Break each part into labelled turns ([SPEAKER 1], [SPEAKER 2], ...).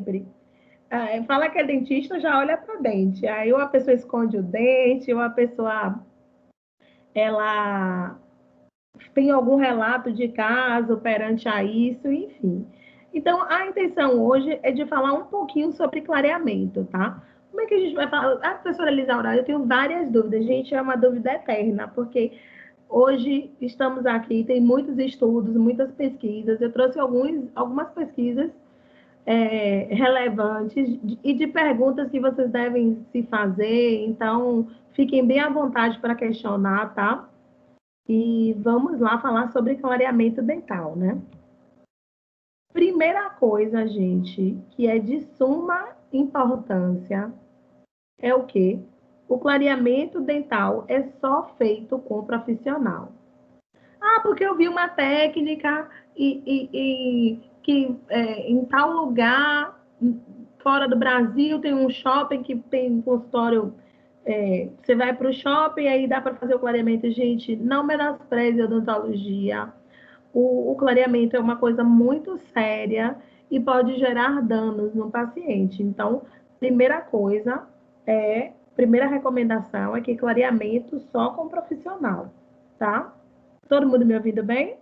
[SPEAKER 1] sempre. Fala que é dentista, já olha para o dente. Aí ou a pessoa esconde o dente, ou a pessoa ela tem algum relato de caso perante a isso, enfim. Então, a intenção hoje é de falar um pouquinho sobre clareamento, tá? Como é que a gente vai falar? A professora Elisaura, eu tenho várias dúvidas. Gente, é uma dúvida eterna, porque hoje estamos aqui, tem muitos estudos, muitas pesquisas. Eu trouxe algumas pesquisas relevantes e de perguntas que vocês devem se fazer. Então, fiquem bem à vontade para questionar, tá? E vamos lá falar sobre clareamento dental, né? Primeira coisa, gente, que é de suma importância é o quê? O clareamento dental é só feito com profissional. Ah, porque eu vi uma técnica que em tal lugar, fora do Brasil, tem um shopping que tem consultório. Você vai para o shopping, aí dá para fazer o clareamento. Gente, não menospreze a odontologia. O clareamento é uma coisa muito séria e pode gerar danos no paciente. Então, primeira recomendação é que clareamento só com profissional, tá? Todo mundo me ouvindo bem?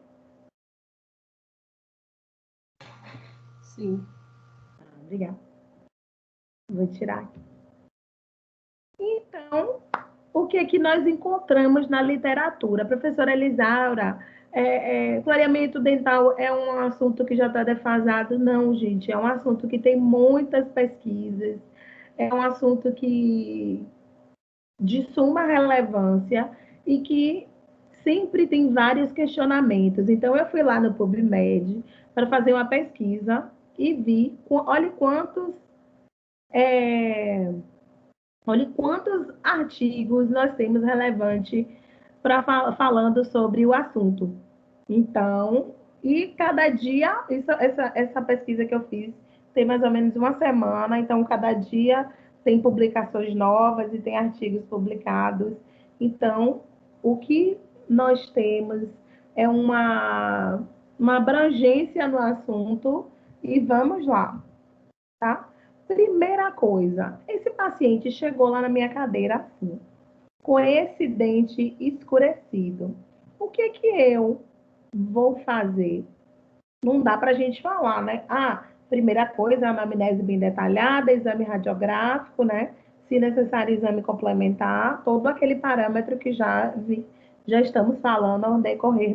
[SPEAKER 2] Sim.
[SPEAKER 1] Obrigada. Vou tirar aqui. Então, o que é que nós encontramos na literatura? Professora Elisaura, clareamento dental é um assunto que já está defasado? Não, gente, é um assunto que tem muitas pesquisas, é um assunto que de suma relevância e que sempre tem vários questionamentos. Então, eu fui lá no PubMed para fazer uma pesquisa e vi, olhe quantos artigos nós temos relevante falando sobre o assunto. Então, e cada dia, essa pesquisa que eu fiz tem mais ou menos uma semana, então cada dia tem publicações novas e tem artigos publicados. Então, o que nós temos é uma abrangência no assunto e vamos lá, tá? Primeira coisa, esse paciente chegou lá na minha cadeira assim, com esse dente escurecido. O que que eu vou fazer? Não dá para a gente falar, né? Primeira coisa, anamnese bem detalhada, exame radiográfico, né? Se necessário, exame complementar, todo aquele parâmetro que já estamos falando ao decorrer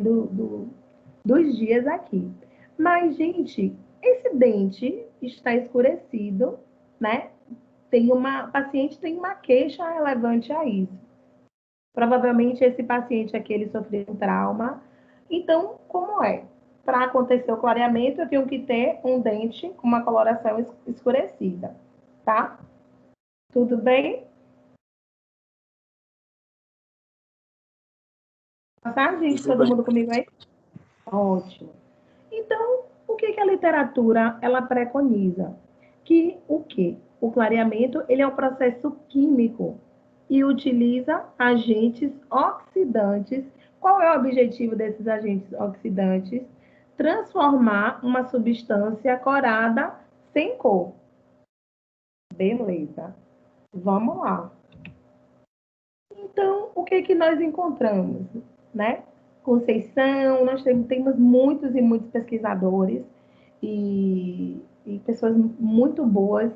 [SPEAKER 1] dos dias aqui. Mas, gente, esse dente está escurecido, né? O paciente tem uma queixa relevante a isso. Provavelmente esse paciente aqui ele sofreu um trauma. Então, como é? Para acontecer o clareamento, eu tenho que ter um dente com uma coloração escurecida, tá? Tudo bem? Tá, gente? Todo mundo comigo aí? Ótimo. Então, o que a literatura ela preconiza? Que o quê? O clareamento ele é um processo químico e utiliza agentes oxidantes. Qual é o objetivo desses agentes oxidantes? Transformar uma substância corada sem cor. Beleza. Vamos lá. Então, o que nós encontramos, né? Conceição, nós temos muitos e muitos pesquisadores e pessoas muito boas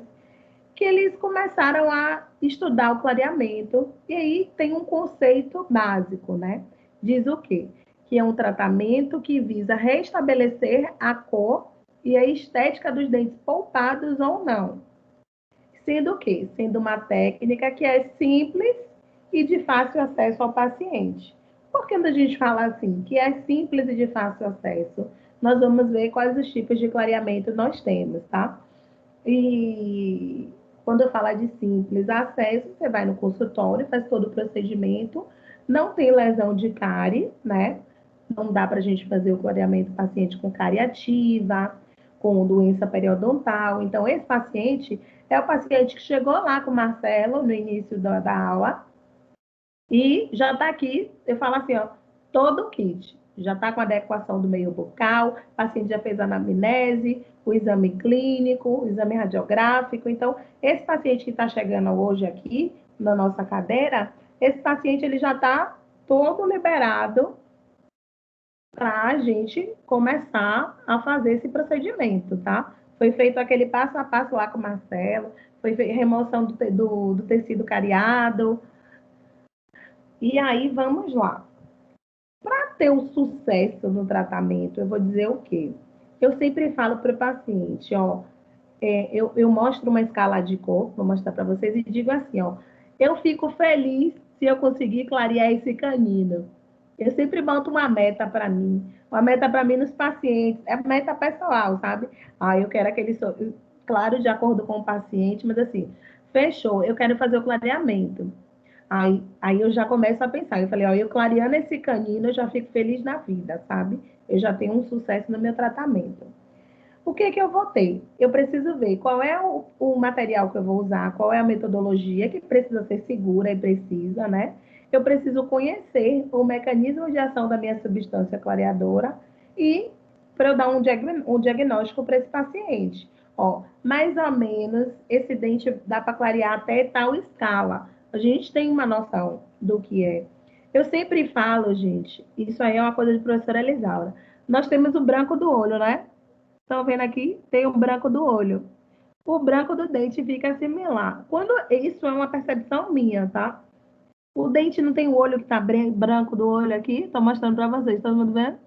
[SPEAKER 1] que eles começaram a estudar o clareamento e aí tem um conceito básico, né? Diz o quê? Que é um tratamento que visa restabelecer a cor e a estética dos dentes polpados ou não. Sendo o quê? Sendo uma técnica que é simples e de fácil acesso ao paciente. Por que a gente fala assim, que é simples e de fácil acesso? Nós vamos ver quais os tipos de clareamento nós temos, tá? E quando eu falar de simples acesso, você vai no consultório, faz todo o procedimento, não tem lesão de cárie, né? Não dá para a gente fazer o clareamento paciente com cárie ativa, com doença periodontal. Então, esse paciente é o paciente que chegou lá com o Marcelo no início da aula e já está aqui, eu falo assim, ó, todo o kit. Já está com adequação do meio bucal, o paciente já fez a anamnese, o exame clínico, o exame radiográfico. Então, esse paciente que está chegando hoje aqui na nossa cadeira, esse paciente ele já está todo liberado para a gente começar a fazer esse procedimento, tá? Foi feito aquele passo a passo lá com o Marcelo, foi remoção do tecido cariado. E aí, vamos lá. Para ter um sucesso no tratamento, eu vou dizer o quê? Eu sempre falo para o paciente, ó, eu mostro uma escala de cor, vou mostrar para vocês, e digo assim, ó, eu fico feliz se eu conseguir clarear esse canino. Eu sempre monto uma meta para mim nos pacientes, é meta pessoal, sabe? Ah, eu quero aquele, claro, de acordo com o paciente, mas assim, fechou, eu quero fazer o clareamento. Aí eu já começo a pensar, eu falei, ó, eu clareando esse canino, eu já fico feliz na vida, sabe? Eu já tenho um sucesso no meu tratamento. O que que eu vou ter? Eu preciso ver qual é o material que eu vou usar, qual é a metodologia que precisa ser segura e precisa, né? Eu preciso conhecer o mecanismo de ação da minha substância clareadora e para eu dar um diagnóstico para esse paciente. Ó, mais ou menos, esse dente dá para clarear até tal escala. A gente tem uma noção do que é. Eu sempre falo, gente, isso aí é uma coisa de professora Elisaura. Nós temos o branco do olho, né? Estão vendo aqui? Tem o branco do olho. O branco do dente fica similar. Quando isso é uma percepção minha, tá? O dente não tem o olho que está branco do olho aqui. Estou mostrando para vocês. Todo mundo vendo?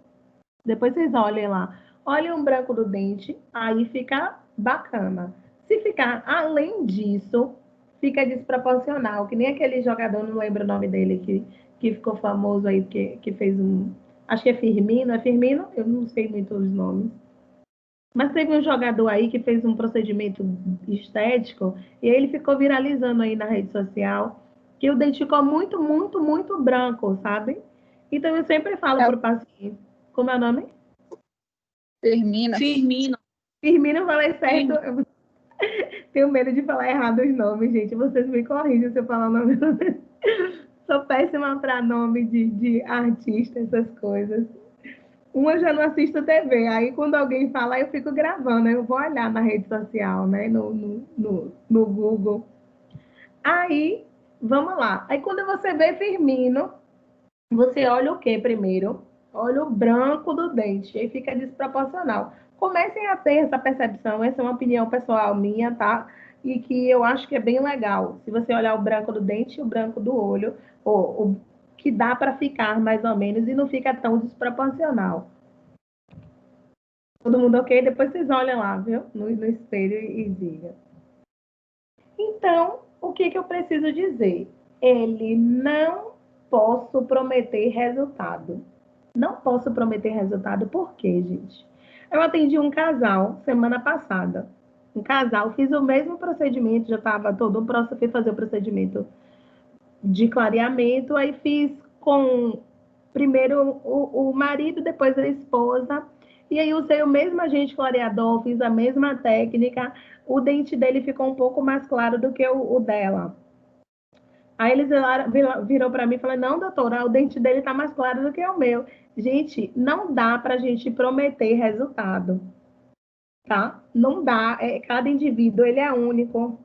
[SPEAKER 1] Depois vocês olhem lá. Olhem o branco do dente, aí fica bacana. Se ficar além disso, fica desproporcional. Que nem aquele jogador, não lembro o nome dele, que ficou famoso aí, que fez um. Acho que é Firmino. É Firmino? Eu não sei muito os nomes. Mas teve um jogador aí que fez um procedimento estético e ele ficou viralizando aí na rede social que o dente ficou muito, muito, muito branco, sabe? Então eu sempre falo para o paciente, como é o nome?
[SPEAKER 2] Firmino.
[SPEAKER 1] Firmino, falei certo. Eu tenho medo de falar errado os nomes, gente. Vocês me corrigem se eu falar o nome. Sou péssima para nome de artista, essas coisas. Eu já não assisto TV, aí quando alguém fala, eu fico gravando, eu vou olhar na rede social, né, no Google. Aí, vamos lá. Aí quando você vê Firmino, você olha o que primeiro? Olha o branco do dente, aí fica desproporcional. Comecem a ter essa percepção, essa é uma opinião pessoal minha, tá? E que eu acho que é bem legal. Se você olhar o branco do dente e o branco do olho, ou que dá para ficar mais ou menos e não fica tão desproporcional. Todo mundo ok? Depois vocês olham lá, viu? No espelho e digam. Então, o que eu preciso dizer? Ele não posso prometer resultado. Não posso prometer resultado, por quê, gente? Eu atendi um casal semana passada. Um casal, fiz o mesmo procedimento, já estava todo pronto, fui fazer o procedimento de clareamento, aí fiz com primeiro o marido, depois a esposa, e aí usei o mesmo agente clareador, fiz a mesma técnica, o dente dele ficou um pouco mais claro do que o dela. Aí eles virou para mim e falaram, não, doutora, o dente dele está mais claro do que o meu. Gente, não dá para a gente prometer resultado, tá? Não dá, cada indivíduo, ele é único.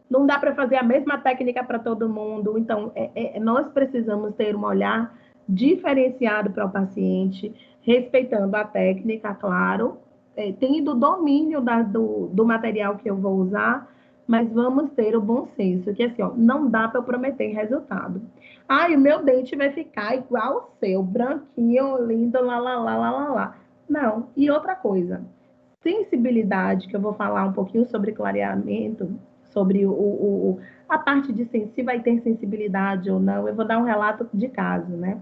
[SPEAKER 1] Não dá para fazer a mesma técnica para todo mundo. Então, nós precisamos ter um olhar diferenciado para o paciente, respeitando a técnica, claro, tendo domínio do material que eu vou usar, mas vamos ter o bom senso, que assim, ó, não dá para eu prometer resultado. Ah, o meu dente vai ficar igual ao seu, branquinho, lindo, lá, lá, lá, lá, lá, lá. Não. E outra coisa, sensibilidade, que eu vou falar um pouquinho sobre clareamento, sobre a parte de se vai ter sensibilidade ou não. Eu vou dar um relato de caso, né?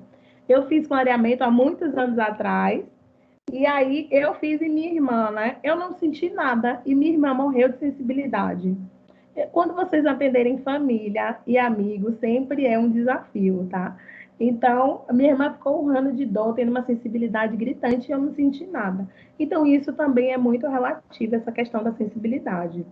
[SPEAKER 1] Eu fiz clareamento há muitos anos atrás, e aí eu fiz em minha irmã, né? Eu não senti nada, e minha irmã morreu de sensibilidade. Quando vocês atenderem família e amigos, sempre é um desafio, tá? Então, a minha irmã ficou urrando de dor, tendo uma sensibilidade gritante e eu não senti nada. Então, isso também é muito relativo, essa questão da sensibilidade.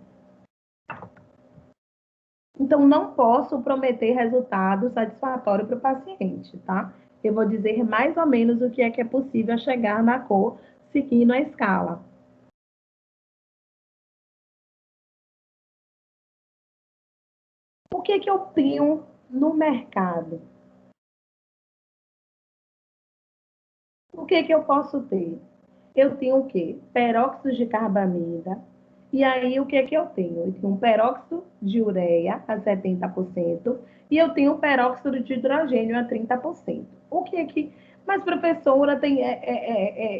[SPEAKER 1] Então, não posso prometer resultado satisfatório para o paciente, tá? Eu vou dizer mais ou menos o que é possível chegar na cor seguindo a escala. O que eu tenho no mercado? O que eu posso ter? Eu tenho o quê? Peróxido de carbamida. E aí, o que eu tenho? Eu tenho um peróxido de ureia a 70% e eu tenho um peróxido de hidrogênio a 30%. O que é que... Mas, professora,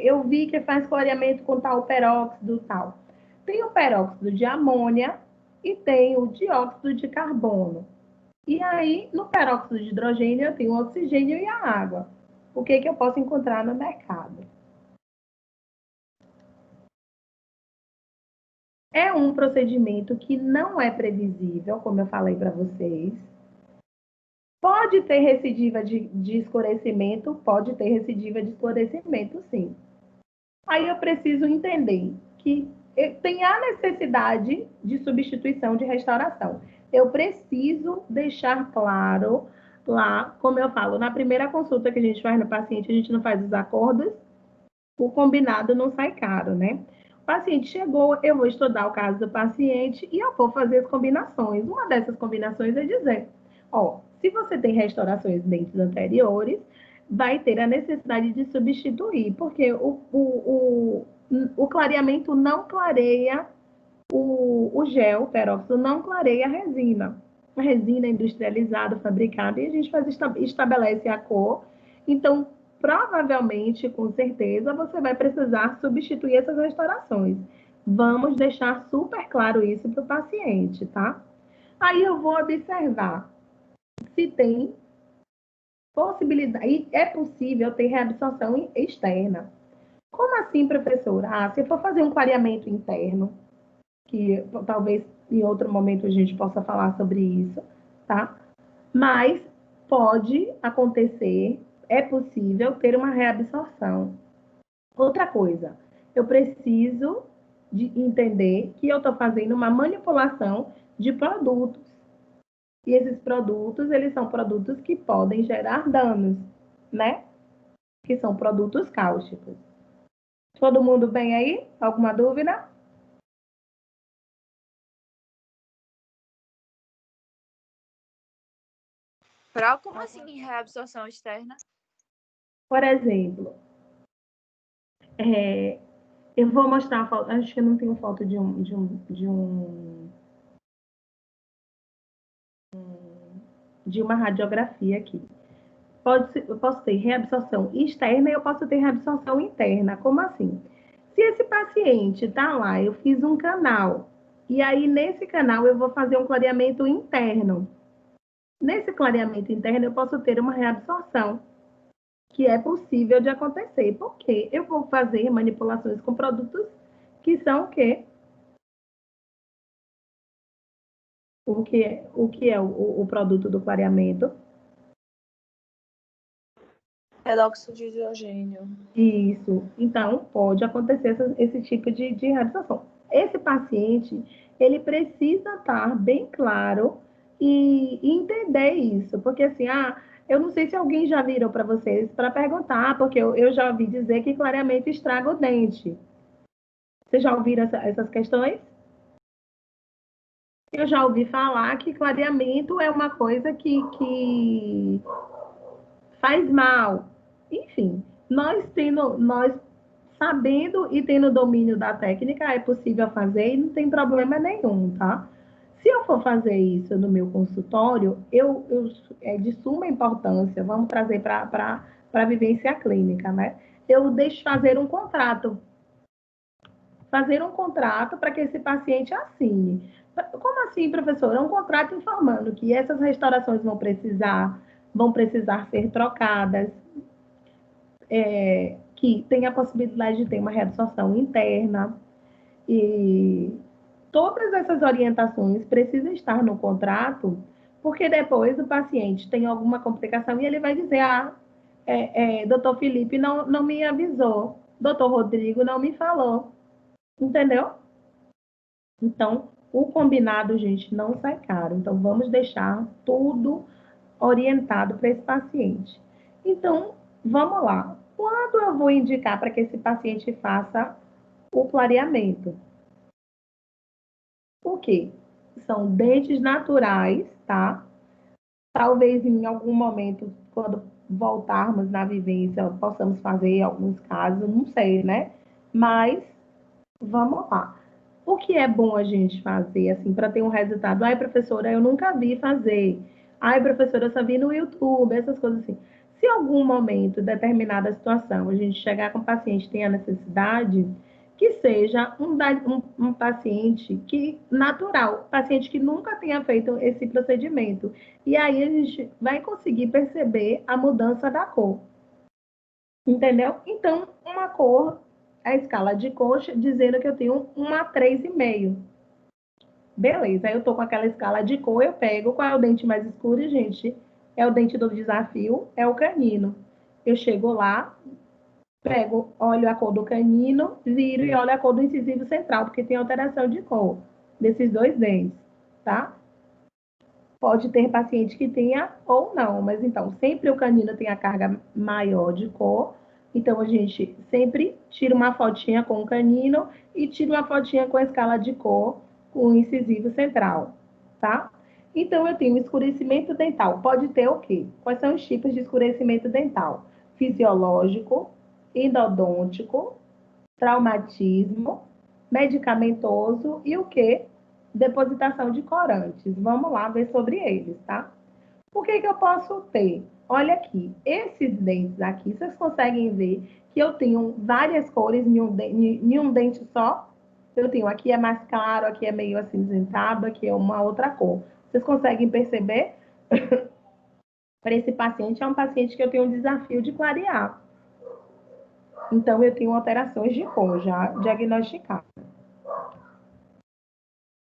[SPEAKER 1] eu vi que faz clareamento com tal peróxido tal. Tem o peróxido de amônia e tem o dióxido de carbono. E aí, no peróxido de hidrogênio, eu tenho o oxigênio e a água. O que eu posso encontrar no mercado? É um procedimento que não é previsível, como eu falei para vocês. Pode ter recidiva de escurecimento? Pode ter recidiva de escurecimento, sim. Aí eu preciso entender que tem a necessidade de substituição de restauração. Eu preciso deixar claro lá, como eu falo, na primeira consulta que a gente faz no paciente, a gente não faz os acordos, o combinado não sai caro, né? O paciente chegou, eu vou estudar o caso do paciente e eu vou fazer as combinações. Uma dessas combinações é dizer, ó, se você tem restaurações de dentes anteriores, vai ter a necessidade de substituir, porque o clareamento não clareia o gel, o peróxido, não clareia a resina. A resina é industrializada, fabricada, e a gente estabelece a cor. Então, provavelmente, com certeza, você vai precisar substituir essas restaurações. Vamos deixar super claro isso para o paciente, tá? Aí eu vou observar se tem possibilidade, e é possível ter reabsorção externa. Como assim, professora? Ah, se eu for fazer um clareamento interno, que talvez em outro momento a gente possa falar sobre isso, tá? Mas pode acontecer, é possível ter uma reabsorção. Outra coisa, eu preciso de entender que eu estou fazendo uma manipulação de produtos. E esses produtos, eles são produtos que podem gerar danos, né? Que são produtos cáusticos. Todo mundo bem aí? Alguma dúvida?
[SPEAKER 2] Como assim reabsorção externa?
[SPEAKER 1] Por exemplo, eu vou mostrar a foto. Acho que eu não tenho foto de uma radiografia aqui. Eu posso ter reabsorção externa e eu posso ter reabsorção interna. Como assim? Se esse paciente está lá, eu fiz um canal, e aí nesse canal eu vou fazer um clareamento interno. Nesse clareamento interno eu posso ter uma reabsorção, que é possível de acontecer, porque eu vou fazer manipulações com produtos que são o quê? O que é o produto do clareamento?
[SPEAKER 2] Peróxido de hidrogênio.
[SPEAKER 1] Isso. Então, pode acontecer esse tipo de reabsorção. Esse paciente, ele precisa estar bem claro e entender isso. Porque, assim, eu não sei se alguém já virou para vocês para perguntar, porque eu já ouvi dizer que clareamento estraga o dente. Vocês já ouviram essas questões? Eu já ouvi falar que clareamento é uma coisa que faz mal. Enfim, nós sabendo e tendo domínio da técnica, é possível fazer e não tem problema nenhum, tá? Se eu for fazer isso no meu consultório, é de suma importância, vamos trazer para a vivência clínica, né? Eu deixo fazer um contrato para que esse paciente assine. Como assim, professor? É um contrato informando que essas restaurações vão precisar ser trocadas, que tem a possibilidade de ter uma reabsorção interna, e todas essas orientações precisam estar no contrato, porque depois o paciente tem alguma complicação e ele vai dizer, doutor Felipe não me avisou, doutor Rodrigo não me falou, entendeu? Então, o combinado, gente, não sai caro. Então, vamos deixar tudo orientado para esse paciente. Então, vamos lá. Quando eu vou indicar para que esse paciente faça o clareamento? Por quê? São dentes naturais, tá? Talvez em algum momento, quando voltarmos na vivência, possamos fazer alguns casos, não sei, né? Mas vamos lá. O que é bom a gente fazer, assim, para ter um resultado? Ai, professora, eu nunca vi fazer. Ai, professora, eu só vi no YouTube, essas coisas assim. Se em algum momento, determinada situação, a gente chegar com o paciente tem a necessidade, que seja um paciente que natural, paciente que nunca tenha feito esse procedimento. E aí a gente vai conseguir perceber a mudança da cor. Entendeu? Então, uma cor, a escala de cor, dizendo que eu tenho uma 3,5. Beleza, aí eu tô com aquela escala de cor, eu pego qual é o dente mais escuro, gente. É o dente do desafio, é o canino. Eu chego lá, pego, olho a cor do canino, viro e olho a cor do incisivo central, porque tem alteração de cor desses dois dentes, tá? Pode ter paciente que tenha ou não, mas então, sempre o canino tem a carga maior de cor, então a gente sempre tira uma fotinha com o canino e tira uma fotinha com a escala de cor com o incisivo central, tá? Então, eu tenho escurecimento dental. Pode ter o quê? Quais são os tipos de escurecimento dental? Fisiológico, endodôntico, traumatismo, medicamentoso e o quê? Depositação de corantes. Vamos lá ver sobre eles, tá? Por que eu posso ter? Olha aqui, esses dentes aqui, vocês conseguem ver que eu tenho várias cores em um dente só? Eu tenho aqui é mais claro, aqui é meio acinzentado, aqui é uma outra cor. Vocês conseguem perceber? Para esse paciente, é um paciente que eu tenho um desafio de clarear. Então, eu tenho alterações de cor já diagnosticadas.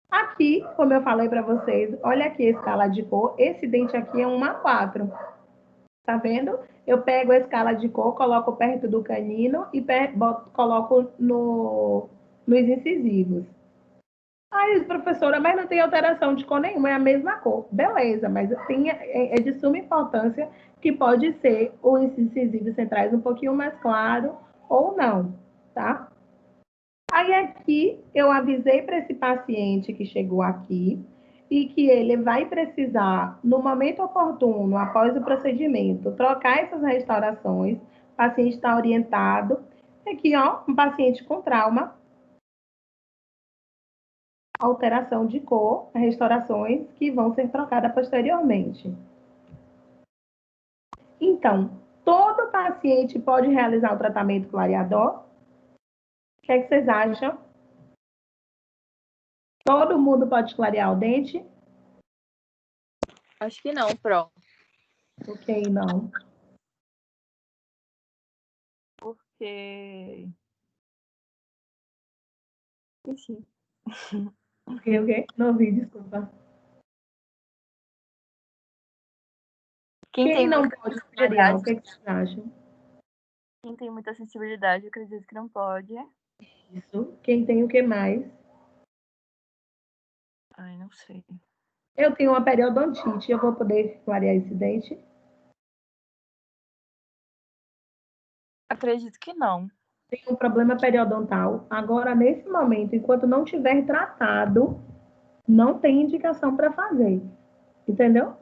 [SPEAKER 1] Aqui, como eu falei para vocês, olha aqui a escala de cor. Esse dente aqui é uma 4. Tá vendo? Eu pego a escala de cor, coloco perto do canino e coloco nos incisivos. Aí, professora, mas não tem alteração de cor nenhuma, é a mesma cor. Beleza, mas é de suma importância que pode ser os incisivos centrais um pouquinho mais claro ou não, tá? Aí aqui eu avisei para esse paciente que chegou aqui e que ele vai precisar, no momento oportuno, após o procedimento, trocar essas restaurações. O paciente está orientado. Aqui, ó, um paciente com trauma, alteração de cor, restaurações que vão ser trocadas posteriormente. Então, todo paciente pode realizar o tratamento clareador? O que é que vocês acham? Todo mundo pode clarear o dente?
[SPEAKER 2] Acho que não, Pro.
[SPEAKER 1] Ok, não.
[SPEAKER 2] Porque. Enfim.
[SPEAKER 1] O quê? Não ouvi, desculpa.
[SPEAKER 2] Quem
[SPEAKER 1] Quem
[SPEAKER 2] tem
[SPEAKER 1] não
[SPEAKER 2] muita
[SPEAKER 1] pode clarear? O
[SPEAKER 2] sensibilidade,
[SPEAKER 1] que, é que vocês acham?
[SPEAKER 2] quem tem muita sensibilidade, eu acredito que não pode.
[SPEAKER 1] Isso. Quem tem o que mais?
[SPEAKER 2] Ai, não sei.
[SPEAKER 1] Eu tenho uma periodontite, eu vou poder clarear esse dente?
[SPEAKER 2] Acredito que não.
[SPEAKER 1] Tenho um problema periodontal. Agora, nesse momento, enquanto não tiver tratado, não tem indicação para fazer. Entendeu?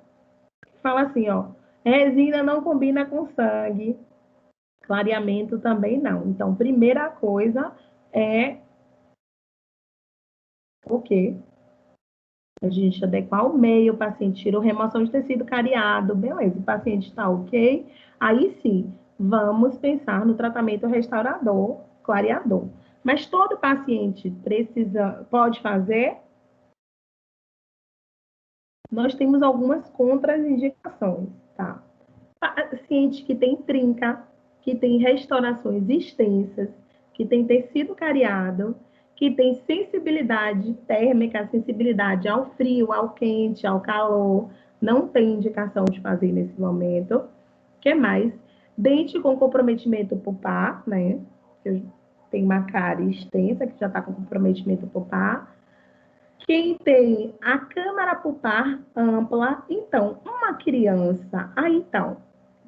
[SPEAKER 1] Fala assim, ó. Resina não combina com sangue. Clareamento também não. Então, primeira coisa é o quê? A gente adequar o meio, o paciente tirou remoção de tecido cariado, beleza, o paciente está ok. Aí sim, vamos pensar no tratamento restaurador, clareador. Mas todo paciente pode fazer? Nós temos algumas contraindicações, tá? Paciente que tem trinca, que tem restaurações extensas, que tem tecido cariado, que tem sensibilidade térmica, sensibilidade ao frio, ao quente, ao calor, não tem indicação de fazer nesse momento. O que mais? Dente com comprometimento pulpar, né? Tem uma cárie extensa que já está com comprometimento pulpar. Quem tem a câmara pulpar ampla, então, uma criança, então,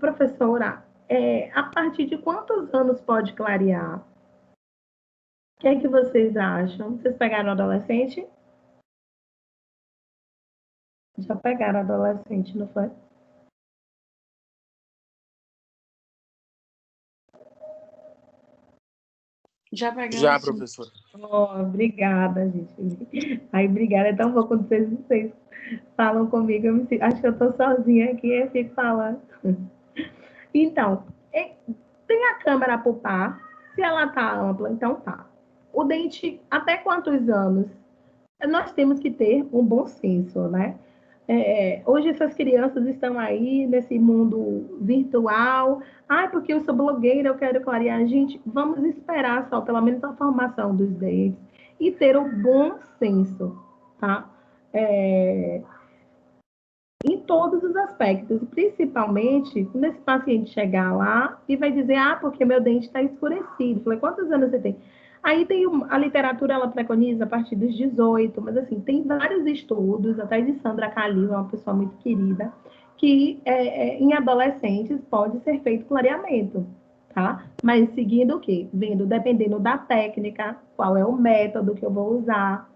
[SPEAKER 1] professora, a partir de quantos anos pode clarear? O que é que vocês acham? Vocês pegaram adolescente? Já pegaram adolescente, não foi?
[SPEAKER 2] Já pegamos.
[SPEAKER 3] Já, professora.
[SPEAKER 1] Oh, obrigada, gente. Aí, obrigada. É tão bom quando vocês falam comigo. Acho que eu estou sozinha aqui e fico falando. Então, tem a câmara pulpar. Se ela está ampla, então tá. O dente, até quantos anos? Nós temos que ter um bom senso, né? Hoje essas crianças estão aí nesse mundo virtual. Porque eu sou blogueira, eu quero clarear. Gente, vamos esperar só pelo menos a formação dos dentes e ter o bom senso, tá? Em todos os aspectos, principalmente quando esse paciente chegar lá e vai dizer, porque meu dente está escurecido. Falei, quantos anos você tem? Aí tem a literatura, ela preconiza a partir dos 18, mas assim, tem vários estudos, até de Sandra Calil, é uma pessoa muito querida, que em adolescentes pode ser feito clareamento, tá? Mas seguindo o quê? Vendo, dependendo da técnica, qual é o método que eu vou usar.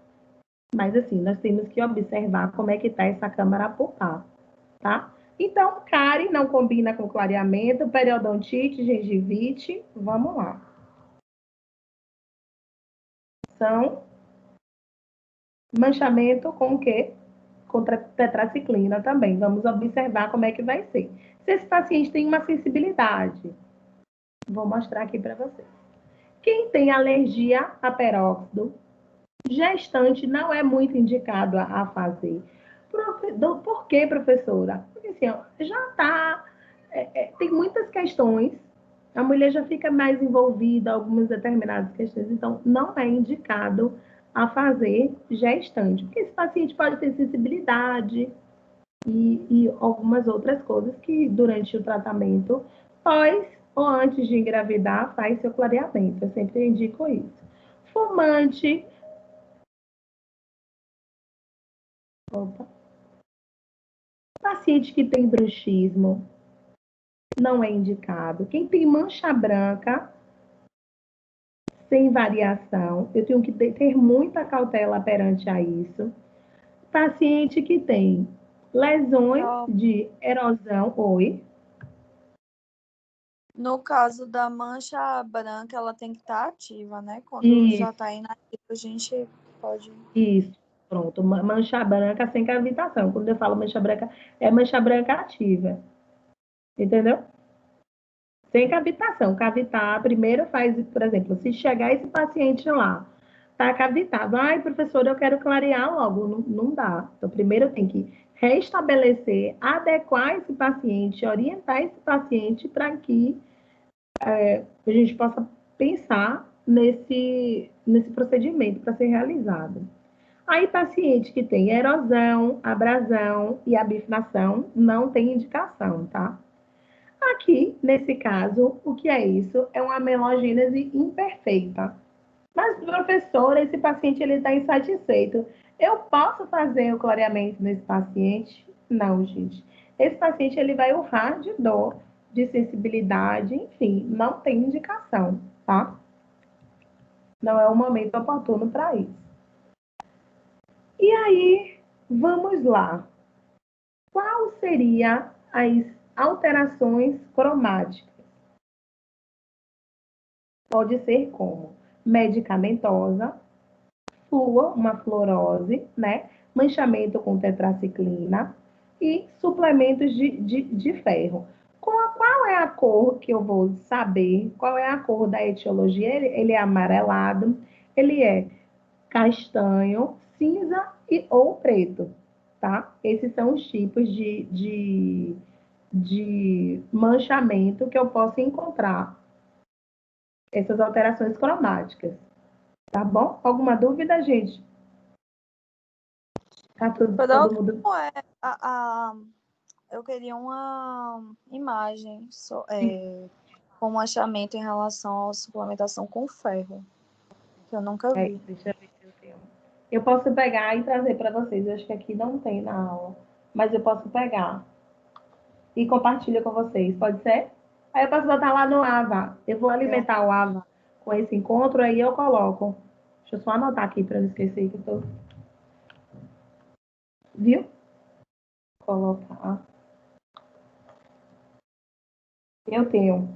[SPEAKER 1] Mas assim, nós temos que observar como é que está essa câmara pulpar, tá? Então, cárie não combina com clareamento, periodontite, gengivite, vamos lá. São manchamento com o quê? Com tetraciclina também. Vamos observar como é que vai ser. Se esse paciente tem uma sensibilidade, vou mostrar aqui para vocês. Quem tem alergia a peróxido, gestante não é muito indicado a fazer. Por quê, professora? Porque assim, já está... tem muitas questões, a mulher já fica mais envolvida em algumas determinadas questões, então não é indicado a fazer gestante, porque esse paciente pode ter sensibilidade e algumas outras coisas que durante o tratamento, pós ou antes de engravidar, faz seu clareamento. Eu sempre indico isso. Fumante. Opa. Paciente que tem bruxismo não é indicado. Quem tem mancha branca sem variação, eu tenho que ter muita cautela perante a isso. Paciente que tem lesões de erosão,
[SPEAKER 2] No caso da mancha branca, ela tem que estar ativa, né? Quando
[SPEAKER 1] Isso.
[SPEAKER 2] já está inativa, a gente pode...
[SPEAKER 1] Isso, pronto. Mancha branca sem cavitação. Quando eu falo mancha branca, é mancha branca ativa. Entendeu? Sem cavitação. Cavitar, primeiro faz, por exemplo, se chegar esse paciente lá, tá cavitado. Professora, eu quero clarear logo. Não, não dá. Então, primeiro tem que restabelecer, adequar esse paciente, orientar esse paciente para que a gente possa pensar nesse procedimento para ser realizado. Aí, paciente que tem erosão, abrasão e abifração, não tem indicação, tá? Aqui, nesse caso, o que é isso? É uma amelogênese imperfeita. Mas, professor, esse paciente está insatisfeito. Eu posso fazer o clareamento nesse paciente? Não, gente. Esse paciente ele vai urrar de dor, de sensibilidade, enfim, não tem indicação, tá? Não é o momento oportuno para isso. E aí, vamos lá. Qual seria as alterações cromáticas? Pode ser como medicamentosa, flúor, uma fluorose, né? Manchamento com tetraciclina e suplementos de ferro. Qual é a cor que eu vou saber? Qual é a cor da etiologia? Ele é amarelado, ele é castanho, cinza ou preto, tá? Esses são os tipos de manchamento que eu posso encontrar, essas alterações cromáticas, tá bom? Alguma dúvida, gente? Tá todo mundo...
[SPEAKER 2] Eu queria uma imagem com manchamento em relação à suplementação com ferro, que eu nunca vi.
[SPEAKER 1] Deixa eu ver se eu tenho. Eu posso pegar e trazer para vocês. Eu acho que aqui não tem na aula, mas eu posso pegar. e compartilho com vocês, pode ser? Aí eu posso botar lá no Ava. Eu vou alimentar o Ava com esse encontro, aí eu coloco. Deixa eu só anotar aqui para não esquecer que eu tô. Viu? Colocar. Eu tenho.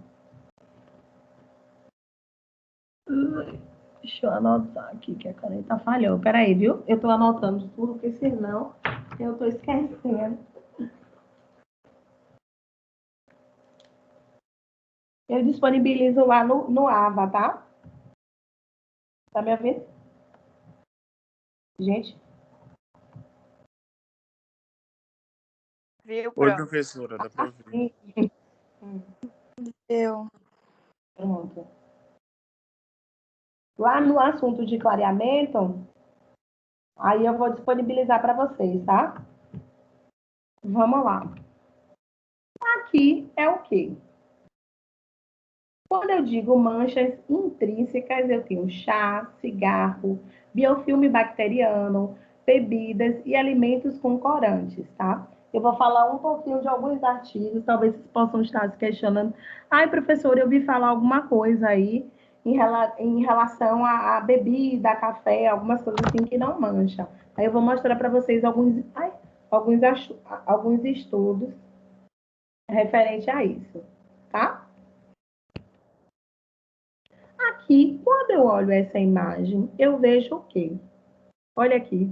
[SPEAKER 1] Deixa eu anotar aqui que a caneta falhou. Peraí, viu? Eu tô anotando tudo, porque senão eu tô esquecendo. Eu disponibilizo lá no Ava, tá? Tá me ouvindo? Gente?
[SPEAKER 2] Viu,
[SPEAKER 3] Oi,
[SPEAKER 2] Pro?
[SPEAKER 3] professora, dá para ouvir.
[SPEAKER 2] Eu.
[SPEAKER 1] Pronto. Lá no assunto de clareamento, aí eu vou disponibilizar para vocês, tá? Vamos lá. Aqui é o quê? Quando eu digo manchas intrínsecas, eu tenho chá, cigarro, biofilme bacteriano, bebidas e alimentos com corantes, tá? Eu vou falar um pouquinho de alguns artigos, talvez vocês possam estar se questionando. Ai, professor, eu vi falar alguma coisa aí em relação à bebida, a café, algumas coisas assim que não mancha. Aí eu vou mostrar para vocês alguns, alguns estudos referente a isso, tá? Aqui, quando eu olho essa imagem, eu vejo o quê? Olha aqui.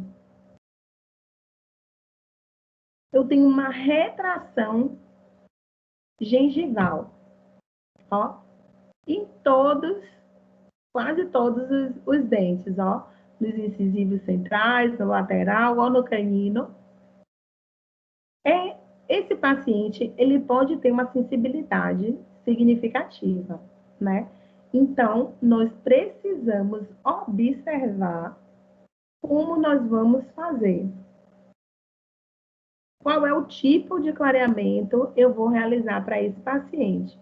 [SPEAKER 1] Eu tenho uma retração gengival, ó, em todos, quase todos os dentes, ó, nos incisivos centrais, no lateral ou no canino. Esse paciente, ele pode ter uma sensibilidade significativa, né? Então, nós precisamos observar como nós vamos fazer. Qual é o tipo de clareamento eu vou realizar para esse paciente?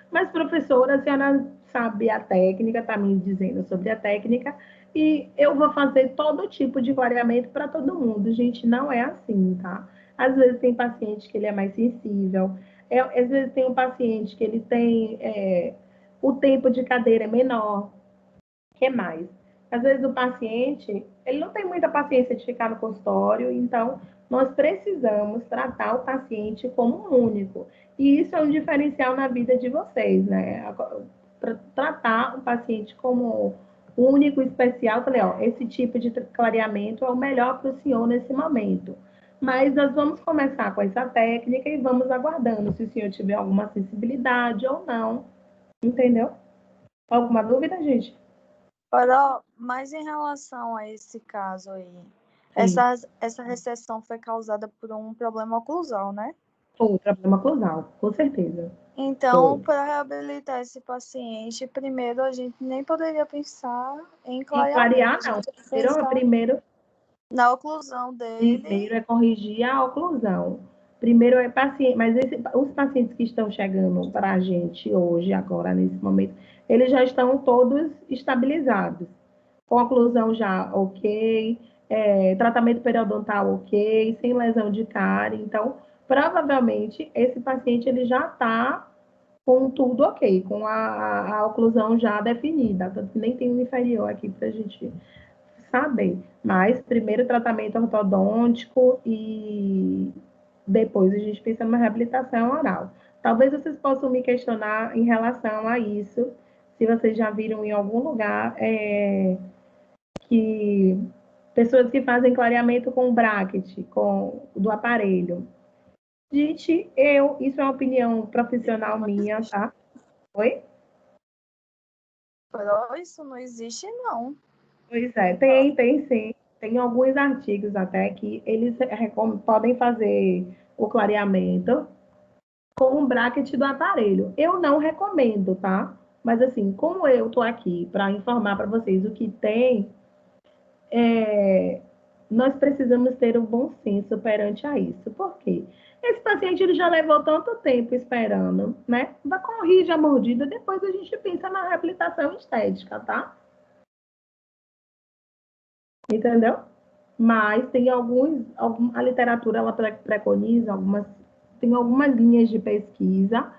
[SPEAKER 1] Mas, professora, a senhora sabe a técnica, está me dizendo sobre a técnica, e eu vou fazer todo tipo de clareamento para todo mundo. Gente, não é assim, tá? Às vezes tem paciente que ele é mais sensível, às vezes tem um paciente que ele tem o tempo de cadeira é menor, que mais? Às vezes o paciente, ele não tem muita paciência de ficar no consultório, então nós precisamos tratar o paciente como um único. E isso é um diferencial na vida de vocês, né? Tratar o paciente como único, especial, falei, ó, esse tipo de clareamento é o melhor para o senhor nesse momento. Mas nós vamos começar com essa técnica e vamos aguardando se o senhor tiver alguma sensibilidade ou não. Entendeu? Alguma dúvida, gente?
[SPEAKER 2] Ora, mas em relação a esse caso aí,
[SPEAKER 1] Sim.
[SPEAKER 2] essa recessão foi causada por um problema oclusal, né?
[SPEAKER 1] Foi problema oclusal, com certeza.
[SPEAKER 2] Então, para reabilitar esse paciente, primeiro a gente nem poderia pensar em
[SPEAKER 1] E clarear,
[SPEAKER 2] clareamento, a gente
[SPEAKER 1] não.
[SPEAKER 2] poderia pensar na oclusão
[SPEAKER 1] Primeiro
[SPEAKER 2] dele.
[SPEAKER 1] é corrigir a oclusão. Primeiro é paciente, mas os pacientes que estão chegando para a gente hoje, agora, nesse momento, eles já estão todos estabilizados. Com oclusão já ok, tratamento periodontal ok, sem lesão de cárie. Então, provavelmente, esse paciente ele já está com tudo ok, com a oclusão já definida. Tanto que nem tem um inferior aqui para a gente saber. Mas primeiro tratamento ortodôntico e depois a gente pensa numa reabilitação oral. Talvez vocês possam me questionar em relação a isso, se vocês já viram em algum lugar que pessoas que fazem clareamento com bracket, do aparelho. Gente, isso é uma opinião profissional minha, tá? Oi?
[SPEAKER 2] Isso não existe, não.
[SPEAKER 1] Pois é, tem sim. Tem alguns artigos até que eles podem fazer o clareamento com o bracket do aparelho. Eu não recomendo, tá? Mas assim, como eu tô aqui para informar para vocês o que tem, nós precisamos ter um bom senso perante a isso. Por quê? Esse paciente ele já levou tanto tempo esperando, né? Vai corrige a mordida, depois a gente pensa na reabilitação estética, tá? Entendeu? Mas tem a literatura ela preconiza tem algumas linhas de pesquisa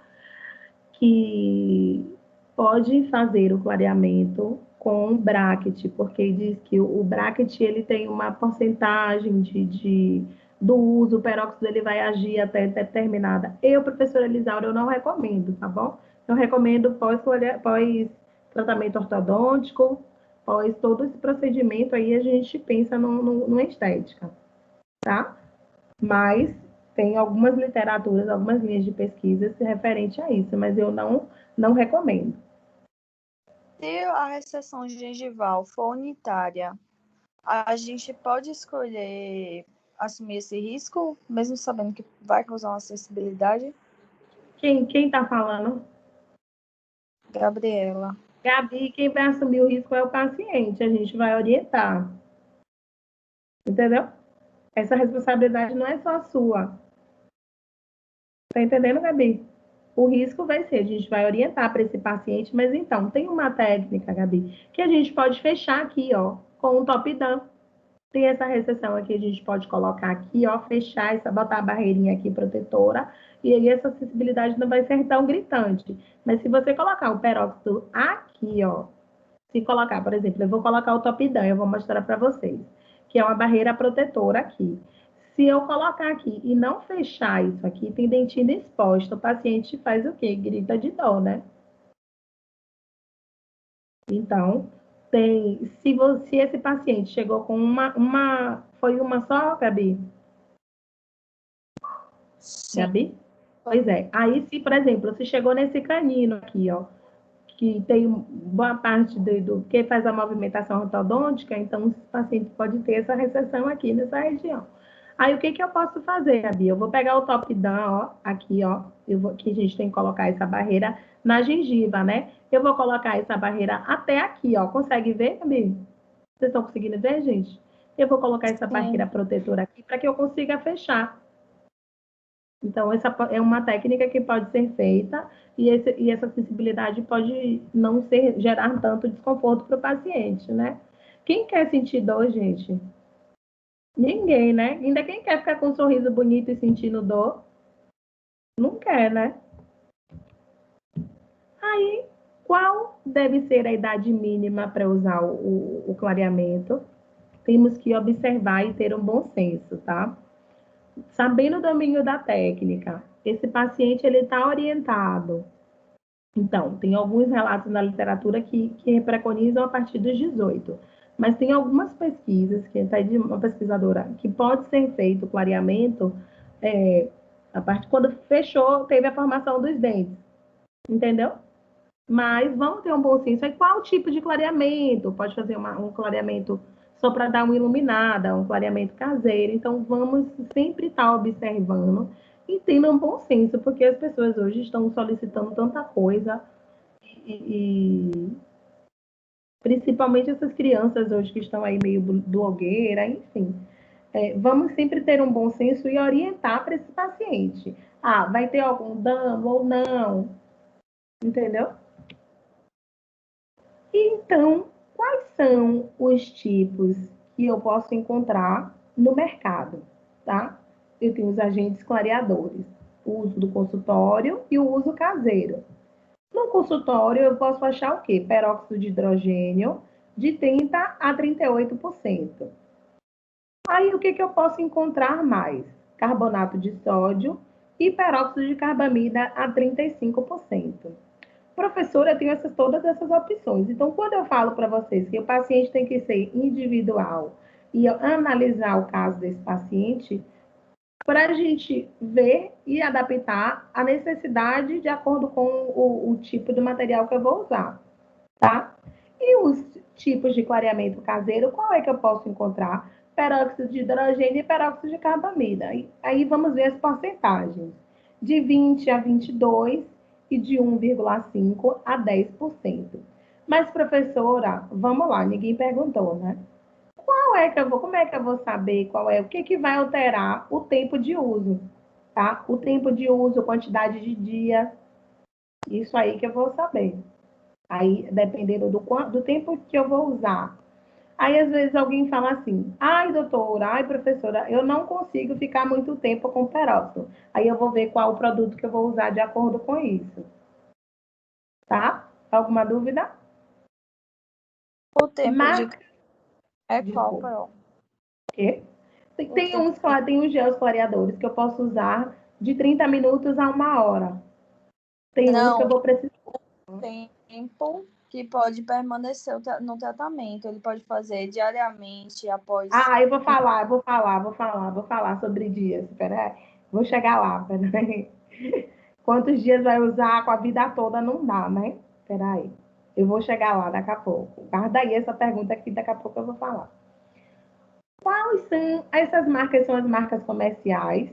[SPEAKER 1] que pode fazer o clareamento com bracket, porque diz que o bracket ele tem uma porcentagem do uso, o peróxido ele vai agir até determinada. Eu, professora Elisaura, eu não recomendo, tá bom? Eu recomendo pós-tratamento ortodôntico, pós todo esse procedimento aí, a gente pensa numa estética, tá? Mas tem algumas literaturas, algumas linhas de pesquisa referente a isso, mas eu não recomendo.
[SPEAKER 2] Se a recessão gengival for unitária, a gente pode escolher assumir esse risco, mesmo sabendo que vai causar uma sensibilidade?
[SPEAKER 1] Quem tá falando?
[SPEAKER 2] Gabriela.
[SPEAKER 1] Gabi, quem vai assumir o risco é o paciente, a gente vai orientar. Entendeu? Essa responsabilidade não é só sua. Tá entendendo, Gabi? O risco vai ser, a gente vai orientar para esse paciente, mas então, tem uma técnica, Gabi, que a gente pode fechar aqui, ó, com um top-down. Tem essa recessão aqui, a gente pode colocar aqui, ó, fechar, botar a barreirinha aqui protetora, e aí essa sensibilidade não vai ser tão gritante. Mas se você colocar o peróxido aqui, ó, se colocar, por exemplo, eu vou colocar o top-down, eu vou mostrar para vocês, que é uma barreira protetora aqui. Se eu colocar aqui e não fechar isso aqui, tem dentina exposta, o paciente faz o quê? Grita de dor, né? Então, se esse paciente chegou com foi uma só, Gabi?
[SPEAKER 2] Sim.
[SPEAKER 1] Gabi? Pois é. Aí, se, por exemplo, se chegou nesse canino aqui, ó, que tem boa parte do que faz a movimentação ortodôntica, então o paciente pode ter essa recessão aqui nessa região. Aí o que eu posso fazer, Gabi? Eu vou pegar o top-down, ó, aqui, ó, que a gente tem que colocar essa barreira na gengiva, né? Eu vou colocar essa barreira até aqui, ó. Consegue ver, Gabi? Vocês estão conseguindo ver, gente? Eu vou colocar essa barreira protetora aqui para que eu consiga fechar. Então, essa é uma técnica que pode ser feita e essa sensibilidade pode não gerar tanto desconforto para o paciente, né? Quem quer sentir dor, gente? Ninguém, né? Ainda quem quer ficar com um sorriso bonito e sentindo dor? Não quer, né? Aí, qual deve ser a idade mínima para usar o clareamento? Temos que observar e ter um bom senso, tá? Sabendo o domínio da técnica, esse paciente ele está orientado. Então, tem alguns relatos na literatura que preconizam a partir dos 18, mas tem algumas pesquisas, que está de uma pesquisadora, que pode ser feito o clareamento a partir quando fechou, teve a formação dos dentes, entendeu? Mas vamos ter um bom senso. Aí, qual tipo de clareamento? Pode fazer um clareamento só para dar uma iluminada, um clareamento caseiro. Então, vamos sempre estar observando e tendo um bom senso, porque as pessoas hoje estão solicitando tanta coisa e principalmente essas crianças hoje que estão aí meio blogueira, enfim. Vamos sempre ter um bom senso e orientar para esse paciente. Ah, vai ter algum dano ou não? Entendeu? Então, quais são os tipos que eu posso encontrar no mercado, tá? Eu tenho os agentes clareadores, o uso do consultório e o uso caseiro. No consultório, eu posso achar o quê? Peróxido de hidrogênio de 30 a 38%. Aí, o que eu posso encontrar mais? Carbonato de sódio e peróxido de carbamida a 35%. Professora, eu tenho todas essas opções. Então, quando eu falo para vocês que o paciente tem que ser individual e analisar o caso desse paciente, para a gente ver e adaptar a necessidade de acordo com o tipo de material que eu vou usar, tá? E os tipos de clareamento caseiro, qual é que eu posso encontrar? Peróxido de hidrogênio e peróxido de carbamida. Aí vamos ver as porcentagens. De 20 a 22 e de 1,5 a 10%. Mas, professora, vamos lá, ninguém perguntou, né? Como é que eu vou saber o que vai alterar o tempo de uso, tá? O tempo de uso, quantidade de dias, isso aí que eu vou saber. Aí, dependendo do tempo que eu vou usar, Aí, às vezes, alguém fala assim, ai, doutora, ai, professora, eu não consigo ficar muito tempo com peróxido. Aí eu vou ver qual o produto que eu vou usar de acordo com isso, tá? Alguma dúvida?
[SPEAKER 2] O tempo de...
[SPEAKER 1] Marca,
[SPEAKER 2] É qual,
[SPEAKER 1] desculpa,
[SPEAKER 2] Carol?
[SPEAKER 1] quê?
[SPEAKER 2] O tempo
[SPEAKER 1] Tem uns gels clareadores que eu posso usar de 30 minutos a 1 hora. Tem uns que
[SPEAKER 2] Não,
[SPEAKER 1] eu vou precisar.
[SPEAKER 2] tempo que pode permanecer no tratamento. Ele pode fazer diariamente, após...
[SPEAKER 1] Ah, eu vou falar sobre dias. Espera aí. Vou chegar lá, peraí. Quantos dias vai usar com a vida toda? Não dá, né? Espera aí. Eu vou chegar lá daqui a pouco. Guarda aí essa pergunta aqui, daqui a pouco eu vou falar. Quais são essas marcas? São as marcas comerciais.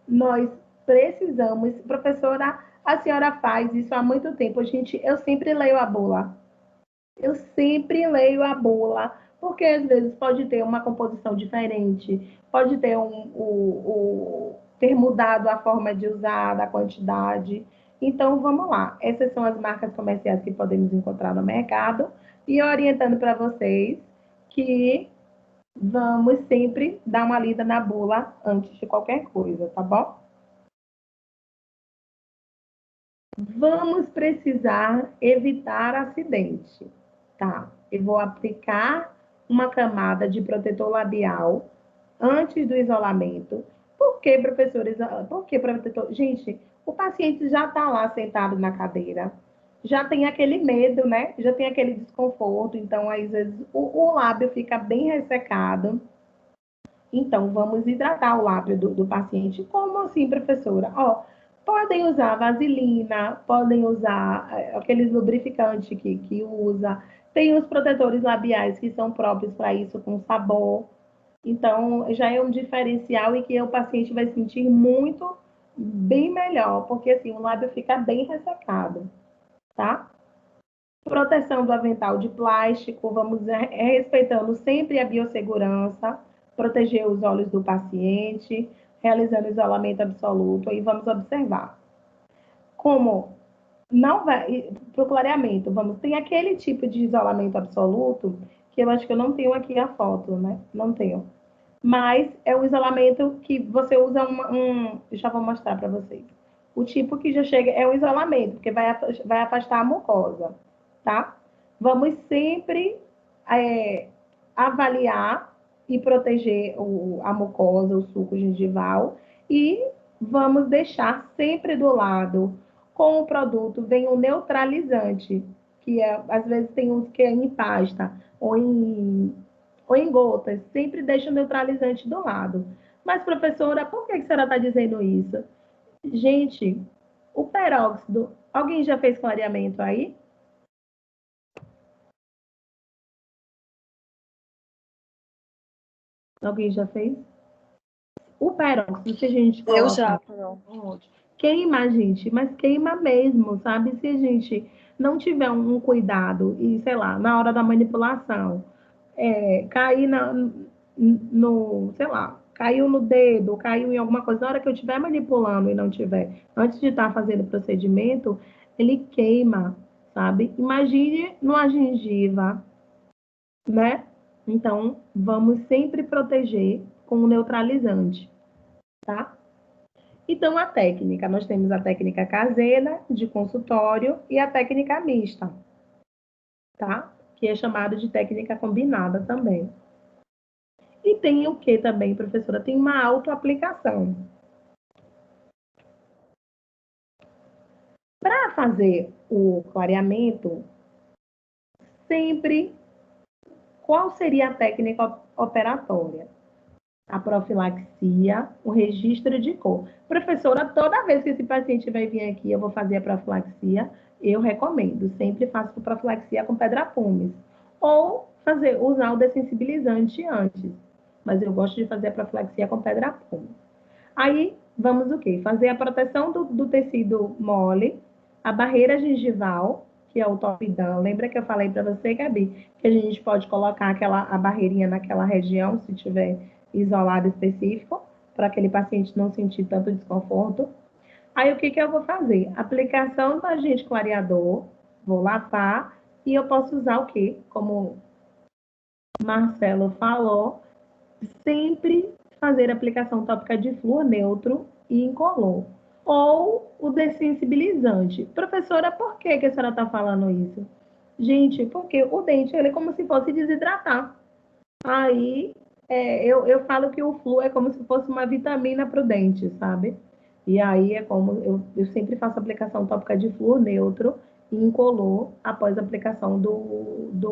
[SPEAKER 1] Nós precisamos, professora, a senhora faz isso há muito tempo. Gente, eu sempre leio a bula. Eu sempre leio a bula, porque às vezes pode ter uma composição diferente, pode ter ter mudado a forma de usar, a quantidade. Então, vamos lá. Essas são as marcas comerciais que podemos encontrar no mercado. E orientando para vocês que vamos sempre dar uma lida na bula antes de qualquer coisa, tá bom? Vamos precisar evitar acidente, tá? Eu vou aplicar uma camada de protetor labial antes do isolamento. Por que, professores? Por que protetor? Gente, o paciente já está lá sentado na cadeira, já tem aquele medo, né? Já tem aquele desconforto, então às vezes o lábio fica bem ressecado. Então, vamos hidratar o lábio do paciente. Como assim, professora? Ó, podem usar vaselina, podem usar aqueles lubrificantes que usa. Tem os protetores labiais que são próprios para isso, com sabor. Então, já é um diferencial e que o paciente vai sentir muito bem melhor, porque assim, o lábio fica bem ressecado, tá? Proteção do avental de plástico, vamos respeitando sempre a biossegurança, proteger os olhos do paciente, realizando isolamento absoluto e vamos observar. Como não vai, para o clareamento, vamos, tem aquele tipo de isolamento absoluto, que eu acho que eu não tenho aqui a foto, né? Não tenho. Mas é um isolamento que você usa deixa eu mostrar para vocês. O tipo que já chega é um isolamento, porque vai afastar a mucosa, tá? Vamos sempre avaliar e proteger a mucosa, o suco gengival, e vamos deixar sempre do lado com o produto vem um neutralizante, que é, às vezes tem uns que é em pasta ou em gotas, sempre deixa o neutralizante do lado. Mas, professora, por que a senhora está dizendo isso? Gente, o peróxido, alguém já fez clareamento aí? Alguém já fez? O peróxido, se a gente
[SPEAKER 2] Eu já,
[SPEAKER 1] colocar
[SPEAKER 2] Carol.
[SPEAKER 1] queima, gente, mas queima mesmo, sabe? Se a gente não tiver um cuidado e, sei lá, na hora da manipulação, cair no, sei lá, caiu no dedo, caiu em alguma coisa, na hora que eu estiver manipulando e não tiver, antes de estar fazendo o procedimento, ele queima, sabe? Imagine numa gengiva, né? Então, vamos sempre proteger com o neutralizante, tá? Então, a técnica, nós temos a técnica caseira, de consultório, e a técnica mista, tá? Que é chamada de técnica combinada também. E tem o que também, professora? Tem uma autoaplicação. Para fazer o clareamento, sempre, qual seria a técnica operatória? A profilaxia, o registro de cor. Professora, toda vez que esse paciente vai vir aqui, eu vou fazer a profilaxia, eu recomendo, sempre faço profilaxia com pedra-pumes. Ou usar o dessensibilizante antes. Mas eu gosto de fazer a profilaxia com pedra-pumes. Aí, vamos o quê? Fazer a proteção do tecido mole, a barreira gengival, que é o top-down. Lembra que eu falei para você, Gabi, que a gente pode colocar a barreirinha naquela região, se tiver isolado específico, para aquele paciente não sentir tanto desconforto. Aí, o que, que eu vou fazer? Aplicação do agente clareador, vou lavar, e eu posso usar o quê? Como Marcelo falou, sempre fazer aplicação tópica de flúor neutro e incolor. Ou o dessensibilizante. Professora, por que a senhora está falando isso? Gente, porque o dente ele é como se fosse desidratar. Aí eu falo que o flúor é como se fosse uma vitamina para o dente, sabe? E aí é como eu sempre faço aplicação tópica de flúor neutro e incolor após a aplicação do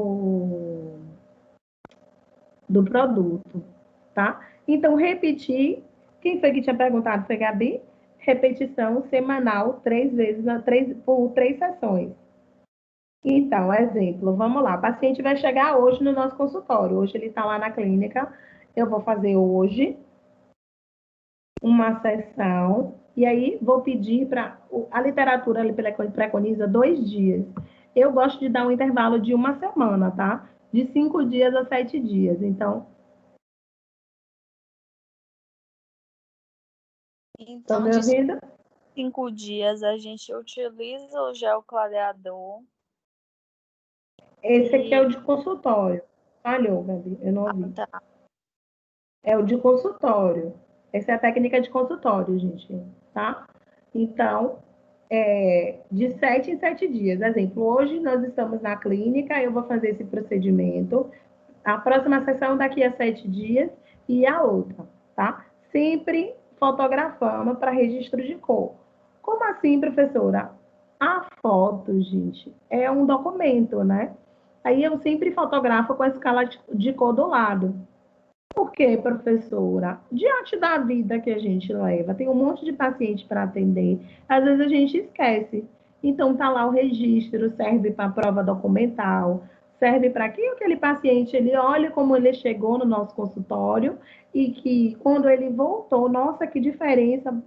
[SPEAKER 1] produto, tá? Então, repetir. Quem foi que tinha perguntado? Foi Gabi? Repetição semanal, 3 vezes, por 3 sessões. Então, exemplo, vamos lá. O paciente vai chegar hoje no nosso consultório. Hoje ele está lá na clínica. Eu vou fazer hoje uma sessão. E aí, vou pedir para. A literatura ele preconiza 2 dias. Eu gosto de dar um intervalo de uma semana, tá? De 5 dias a 7 dias. Então, estão
[SPEAKER 2] Então,
[SPEAKER 1] me
[SPEAKER 2] de
[SPEAKER 1] ouvindo?
[SPEAKER 2] 5 dias, a gente utiliza o gel clareador
[SPEAKER 1] Esse aqui é o
[SPEAKER 2] e...
[SPEAKER 1] de consultório. Falhou, Gabi, eu não
[SPEAKER 2] Ah,
[SPEAKER 1] ouvi.
[SPEAKER 2] tá.
[SPEAKER 1] É o de consultório. Essa é a técnica de consultório, gente, tá? Então, de 7 em 7 dias. Exemplo, hoje nós estamos na clínica, eu vou fazer esse procedimento. A próxima sessão daqui a 7 dias e a outra, tá? Sempre fotografando para registro de cor. Como assim, professora? A foto, gente, é um documento, né? Aí eu sempre fotografo com a escala de cor do lado. Por quê, professora? Diante da vida que a gente leva, tem um monte de paciente para atender, às vezes a gente esquece. Então, tá lá o registro, serve para prova documental, serve para que aquele paciente ele olhe como ele chegou no nosso consultório e que quando ele voltou, nossa, que diferença,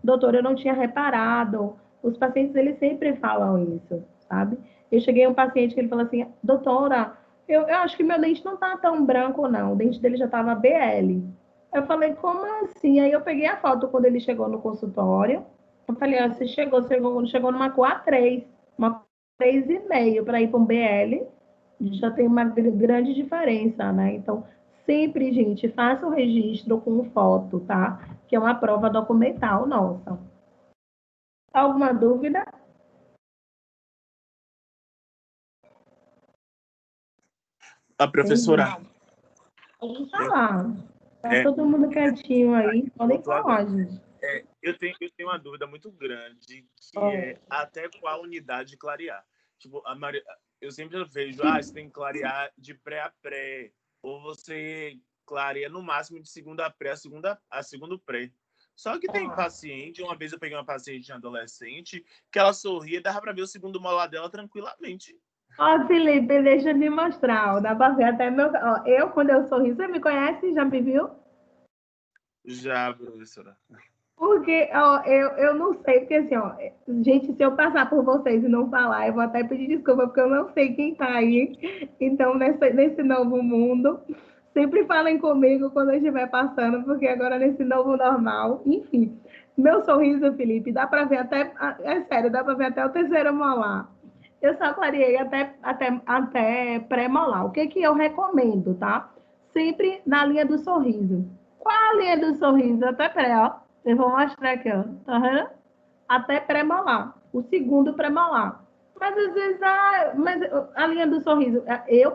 [SPEAKER 1] doutora, eu não tinha reparado. Os pacientes eles sempre falam isso, sabe? Eu cheguei a um paciente que ele falou assim, doutora, eu acho que meu dente não tá tão branco, não. O dente dele já tava BL. Eu falei, como assim? Aí eu peguei a foto quando ele chegou no consultório. Eu falei, ó, você chegou numa cor A3, uma 3,5 para ir para um BL, já tem uma grande diferença, né? Então, sempre, gente, faça o registro com foto, tá? Que é uma prova documental nossa. Alguma dúvida?
[SPEAKER 3] A professora,
[SPEAKER 1] Pode falar. Tá
[SPEAKER 3] é,
[SPEAKER 1] todo mundo quietinho aí. Podem
[SPEAKER 3] voltou agora.
[SPEAKER 1] falar, gente.
[SPEAKER 3] Eu tenho uma dúvida muito grande, que
[SPEAKER 1] Ó,
[SPEAKER 3] é até qual unidade clarear. Tipo, eu sempre vejo, você tem que clarear de pré a pré, ou você clareia no máximo de segunda a pré, a segundo pré. Só que tem paciente, uma vez eu peguei uma paciente adolescente, que ela sorria, dava para ver o segundo molar dela tranquilamente.
[SPEAKER 1] Ó, Felipe, deixa eu me mostrar. Ó, dá pra ver até meu. Ó, eu, quando eu sorri, você me conhece? Já me viu?
[SPEAKER 3] Já, professora.
[SPEAKER 1] Porque, ó, eu não sei, porque assim, ó, gente, se eu passar por vocês e não falar, eu vou até pedir desculpa, porque eu não sei quem tá aí. Então, nesse novo mundo, sempre falem comigo quando eu estiver passando, porque agora nesse novo normal, enfim. Meu sorriso, Felipe, dá pra ver até, é sério, dá pra ver até o terceiro molar. Eu só clareei até pré-molar. O que que eu recomendo, tá? Sempre na linha do sorriso. Qual a linha do sorriso? Até pré, ó. Eu vou mostrar aqui, ó. Tá vendo? Até pré-molar. O segundo pré-molar. Mas às vezes mas a linha do sorriso,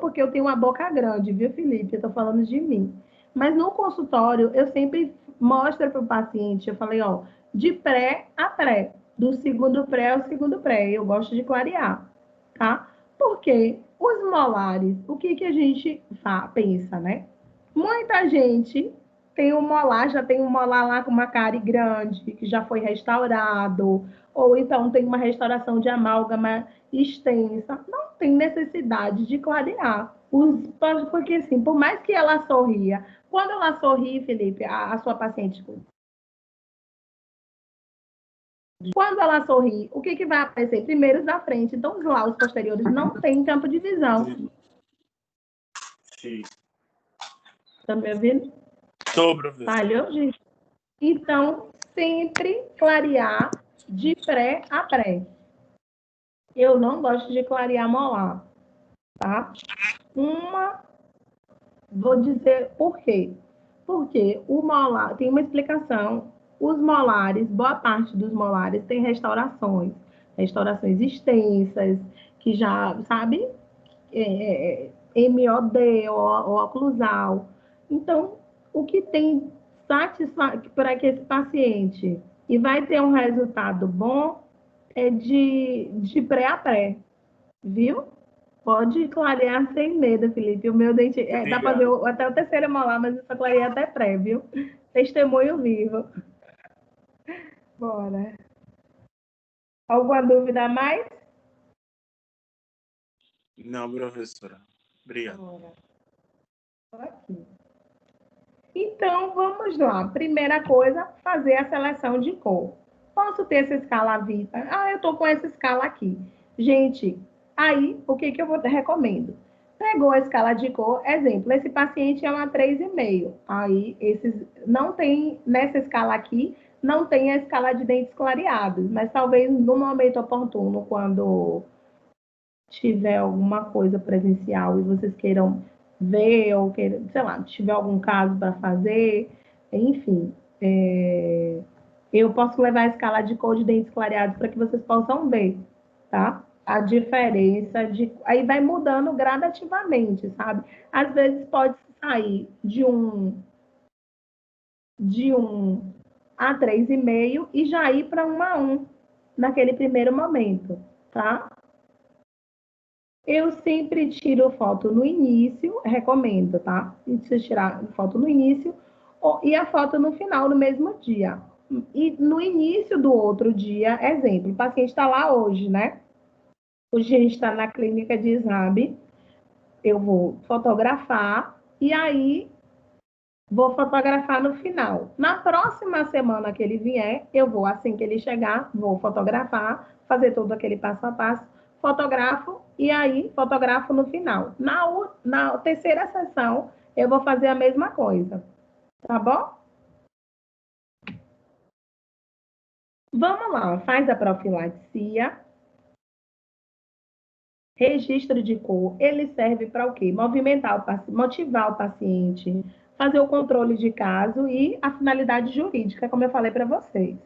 [SPEAKER 1] porque eu tenho uma boca grande, viu, Felipe? Eu tô falando de mim. Mas no consultório, eu sempre mostro para o paciente, eu falei, ó, de pré a pré, do segundo pré ao segundo pré. Eu gosto de clarear, tá? Porque os molares, o que que a gente pensa, né? Muita gente tem um molar, já tem um molar lá com uma cárie grande, que já foi restaurado, ou então tem uma restauração de amálgama extensa. Não tem necessidade de clarear. Porque, assim, por mais que ela sorria, quando ela sorri, Felipe, a sua paciente, quando ela sorri, o que, que vai aparecer? Primeiro os da frente, então os laudos posteriores não têm campo de visão.
[SPEAKER 3] Sim.
[SPEAKER 1] Tá me ouvindo?
[SPEAKER 3] Tô, professor.
[SPEAKER 1] Falhou, gente? Então, sempre clarear de pré a pré. Eu não gosto de clarear molar, tá? Uma Vou dizer por quê. Porque o molar, tem uma explicação, os molares, boa parte dos molares tem restaurações extensas, que já, sabe, MOD, ou oclusal. Então, o que tem para que esse paciente e vai ter um resultado bom é de pré a pré, viu? Pode clarear sem medo, Felipe. O meu dente, dá para ver
[SPEAKER 3] Obrigado.
[SPEAKER 1] até o terceiro molar, mas eu só clarei até pré, viu? Testemunho vivo. Bora. Alguma dúvida a mais?
[SPEAKER 3] Não, professora. Obrigado.
[SPEAKER 1] Bora. Tô aqui. Então, vamos lá. Primeira coisa, fazer a seleção de cor. Posso ter essa escala Vita? Eu estou com essa escala aqui. Gente, aí, o que eu recomendo? Pegou a escala de cor, exemplo, esse paciente é uma 3,5. Aí, não tem, nessa escala aqui, não tem a escala de dentes clareados, mas talvez no momento oportuno, quando tiver alguma coisa presencial e vocês queiram ver, ou queiram, sei lá, tiver algum caso para fazer, enfim, eu posso levar a escala de cor de dentes clareados para que vocês possam ver, tá? A diferença aí vai mudando gradativamente, sabe? Às vezes pode sair de um a 3,5 e já ir para 1 a 1 naquele primeiro momento, tá? Eu sempre tiro foto no início, recomendo, tá? Você tirar foto no início e a foto no final, no mesmo dia. E no início do outro dia, exemplo, o paciente está lá hoje, né? Hoje a gente está na clínica de exame, eu vou fotografar e aí vou fotografar no final. Na próxima semana que ele vier, eu vou, assim que ele chegar, vou fotografar, fazer todo aquele passo a passo, fotografo e aí fotografo no final. Na terceira sessão, eu vou fazer a mesma coisa, tá bom? Vamos lá, faz a profilaxia. Registro de cor, ele serve para o quê? Motivar o paciente, fazer o controle de caso e a finalidade jurídica, como eu falei para vocês.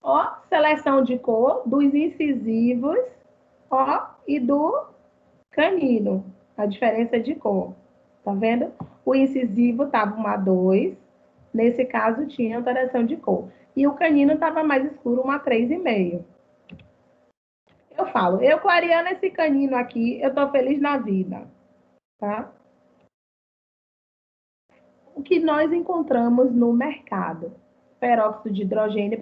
[SPEAKER 1] Ó, seleção de cor dos incisivos, ó, e do canino, a diferença de cor. Tá vendo? O incisivo estava 1 a 2, nesse caso tinha alteração de cor. E o canino estava mais escuro, 1 a 3,5. Eu falo, eu clareando esse canino aqui, eu tô feliz na vida, tá? O que nós encontramos no mercado? Peróxido de hidrogênio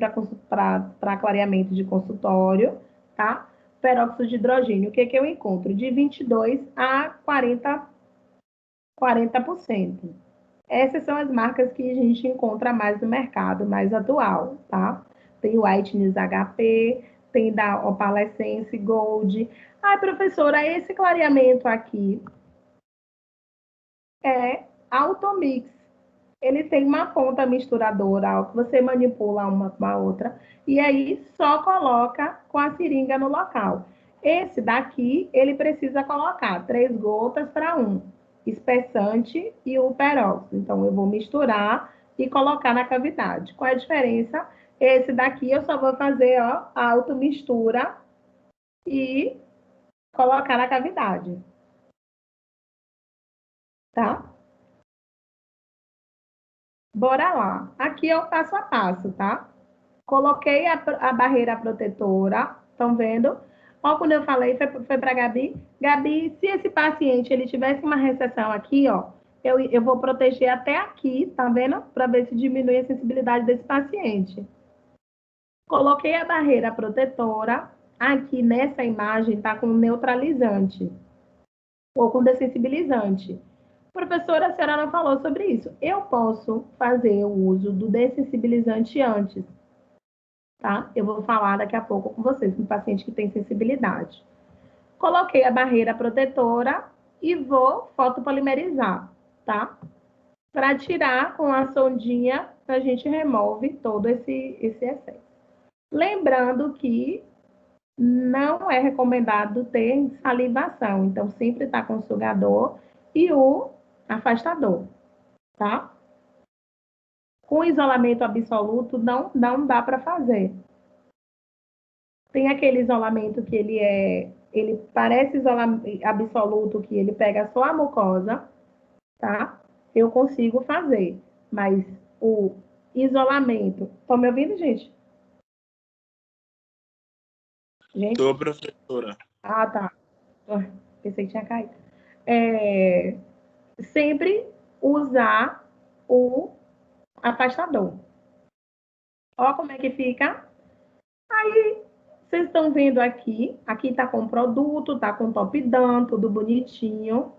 [SPEAKER 1] para clareamento de consultório, tá? Peróxido de hidrogênio, o que eu encontro? De 22 a 40%. Essas são as marcas que a gente encontra mais no mercado, mais atual, tá? Tem o Whiteness HP, tem da Opalescence Gold. Professora, esse clareamento aqui é Automix. Ele tem uma ponta misturadora, que você manipula uma com a outra, e aí só coloca com a seringa no local. Esse daqui, ele precisa colocar 3 gotas para 1, espessante e o peróxido. Então, eu vou misturar e colocar na cavidade. Qual é a diferença? Esse daqui eu só vou fazer, ó, a automistura e colocar na cavidade. Tá? Bora lá. Aqui é o passo a passo, tá? Coloquei a barreira protetora, estão vendo? Ó, quando eu falei, foi para a Gabi. Gabi, se esse paciente ele tivesse uma recessão aqui, ó, eu vou proteger até aqui, tá vendo? Para ver se diminui a sensibilidade desse paciente. Coloquei a barreira protetora. Aqui nessa imagem tá com neutralizante ou com dessensibilizante. Professora, a senhora não falou sobre isso. Eu posso fazer o uso do dessensibilizante antes, tá? Eu vou falar daqui a pouco com vocês, com um paciente que tem sensibilidade. Coloquei a barreira protetora e vou fotopolimerizar, tá? Para tirar com a sondinha, a gente remove todo esse excesso. Lembrando que não é recomendado ter salivação, então sempre tá com sugador e o afastador, tá? Com isolamento absoluto não dá para fazer. Tem aquele isolamento que ele parece isolamento absoluto, que ele pega só a mucosa, tá? Eu consigo fazer, mas o isolamento... Estão me ouvindo, gente? Gente?
[SPEAKER 3] Tô, professora.
[SPEAKER 1] Ah, tá. Pensei que tinha caído. Sempre usar o afastador. Ó como é que fica. Aí, vocês estão vendo aqui. Aqui está com produto, está com top down, tudo bonitinho.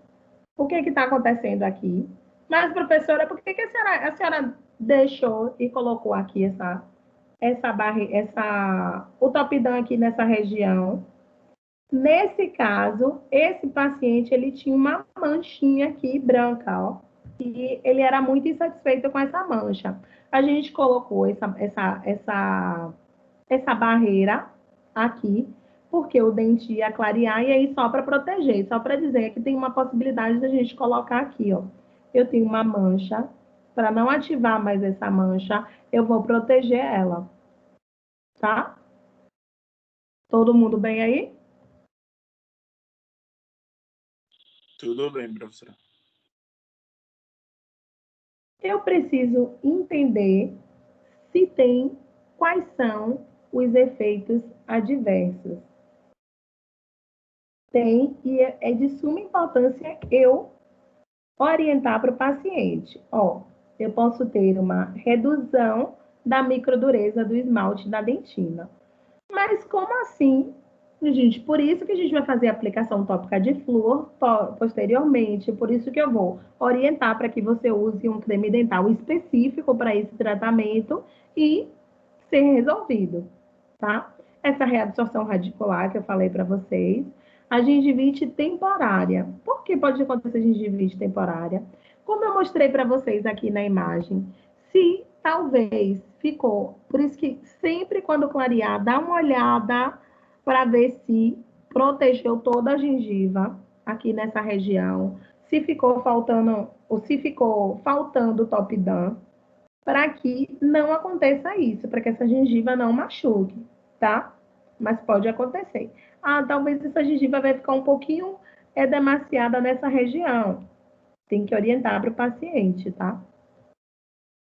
[SPEAKER 1] O que está acontecendo aqui? Mas, professora, por que a senhora deixou e colocou aqui o top down aqui nessa região? Nesse caso, esse paciente, ele tinha uma manchinha aqui branca, ó, e ele era muito insatisfeito com essa mancha. A gente colocou essa barreira aqui, porque o dente ia clarear, e aí só para proteger, só para dizer que tem uma possibilidade da gente colocar aqui, ó. Eu tenho uma mancha, para não ativar mais essa mancha, eu vou proteger ela, tá? Todo mundo bem aí?
[SPEAKER 3] Tudo bem, professora.
[SPEAKER 1] Eu preciso entender se tem quais são os efeitos adversos. Tem, e é de suma importância eu orientar para o paciente. Ó, eu posso ter uma redução da microdureza do esmalte da dentina. Mas como assim? Gente, por isso que a gente vai fazer a aplicação tópica de flúor posteriormente, por isso que eu vou orientar para que você use um creme dental específico para esse tratamento e ser resolvido, tá? Essa reabsorção radicular que eu falei para vocês, a gengivite temporária. Por que pode acontecer gengivite temporária? Como eu mostrei para vocês aqui na imagem, se talvez ficou, por isso que sempre quando clarear, dá uma olhada para ver se protegeu toda a gengiva aqui nessa região, se ficou faltando, ou se ficou faltando top dam, para que não aconteça isso, para que essa gengiva não machuque, tá? Mas pode acontecer. Ah, talvez essa gengiva vai ficar um pouquinho demasiada nessa região. Tem que orientar para o paciente, tá?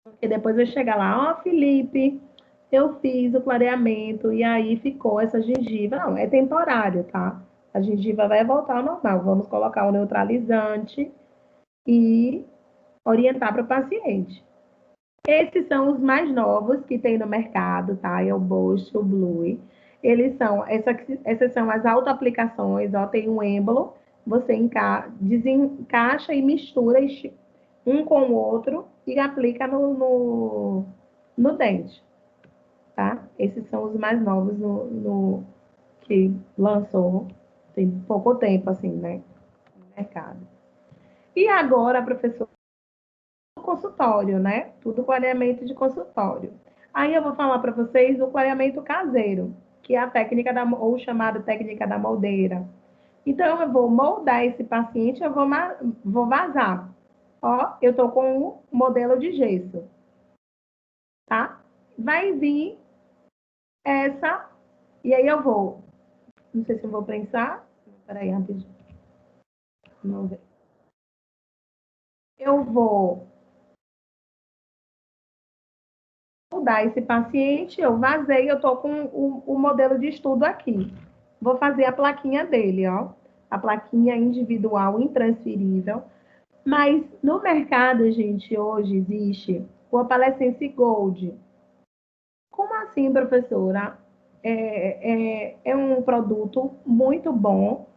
[SPEAKER 1] Porque depois eu chegar lá, ó, Felipe, eu fiz o clareamento e aí ficou essa gengiva. Não, é temporário, tá? A gengiva vai voltar ao normal. Vamos colocar o neutralizante e orientar para o paciente. Esses são os mais novos que tem no mercado, tá? É o Bosch, o Blue. Eles são, essas são as autoaplicações, ó, tem um êmbolo, você desencaixa e mistura um com o outro e aplica no dente, tá? Esses são os mais novos que lançou, tem pouco tempo, assim, né, no mercado. E agora, professor, consultório, né? Tudo clareamento de consultório. Aí eu vou falar para vocês do clareamento caseiro, que é a técnica ou chamada técnica da moldeira. Então, eu vou moldar esse paciente, eu vou vazar. Ó, eu tô com um modelo de gesso, tá? Vai vir essa, e aí eu vou, não sei se eu vou prensar, peraí, rapidinho. Vamos ver. Eu vou mudar esse paciente, eu vazei, eu tô com o modelo de estudo aqui. Vou fazer a plaquinha dele, ó. A plaquinha individual intransferível. Mas no mercado, gente, hoje existe o Apalescence Gold. Como assim, professora? É um produto muito bom.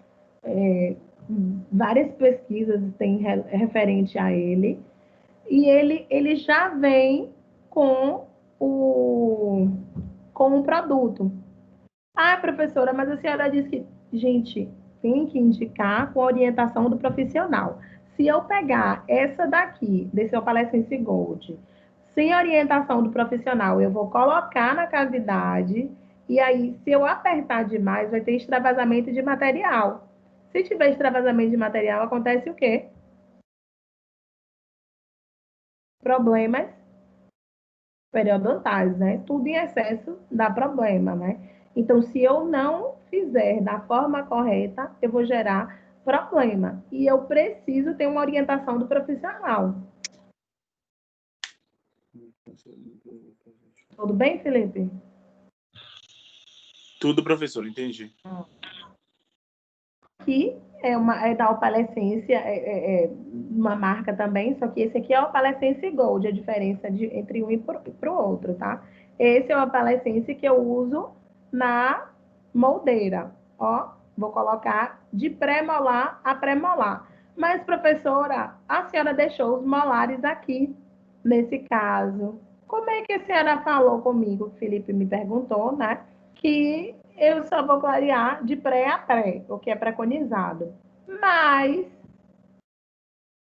[SPEAKER 1] Várias pesquisas têm referente a ele. E ele já vem com com o produto. Ah, professora, mas a senhora disse que, gente, tem que indicar com a orientação do profissional. Se eu pegar essa daqui, desse Opalescence Gold, sem orientação do profissional, eu vou colocar na cavidade, e aí, se eu apertar demais, vai ter extravasamento de material. Se tiver extravasamento de material, acontece o quê? problemas periodontais, né? Tudo em excesso dá problema, né? Então, se eu não fizer da forma correta, eu vou gerar problema. E eu preciso ter uma orientação do profissional. Tudo bem, Felipe?
[SPEAKER 3] Tudo, professor, entendi.
[SPEAKER 1] Aqui é da Opalescência, uma marca também, só que esse aqui é o Opalescência Gold, a diferença entre um e para o outro, tá? Esse é o Opalescência que eu uso na moldeira, ó. Vou colocar de pré-molar a pré-molar. Mas, professora, a senhora deixou os molares aqui, nesse caso. Como é que a senhora falou comigo? O Felipe me perguntou, né? Que eu só vou clarear de pré a pré, o que é preconizado. Mas,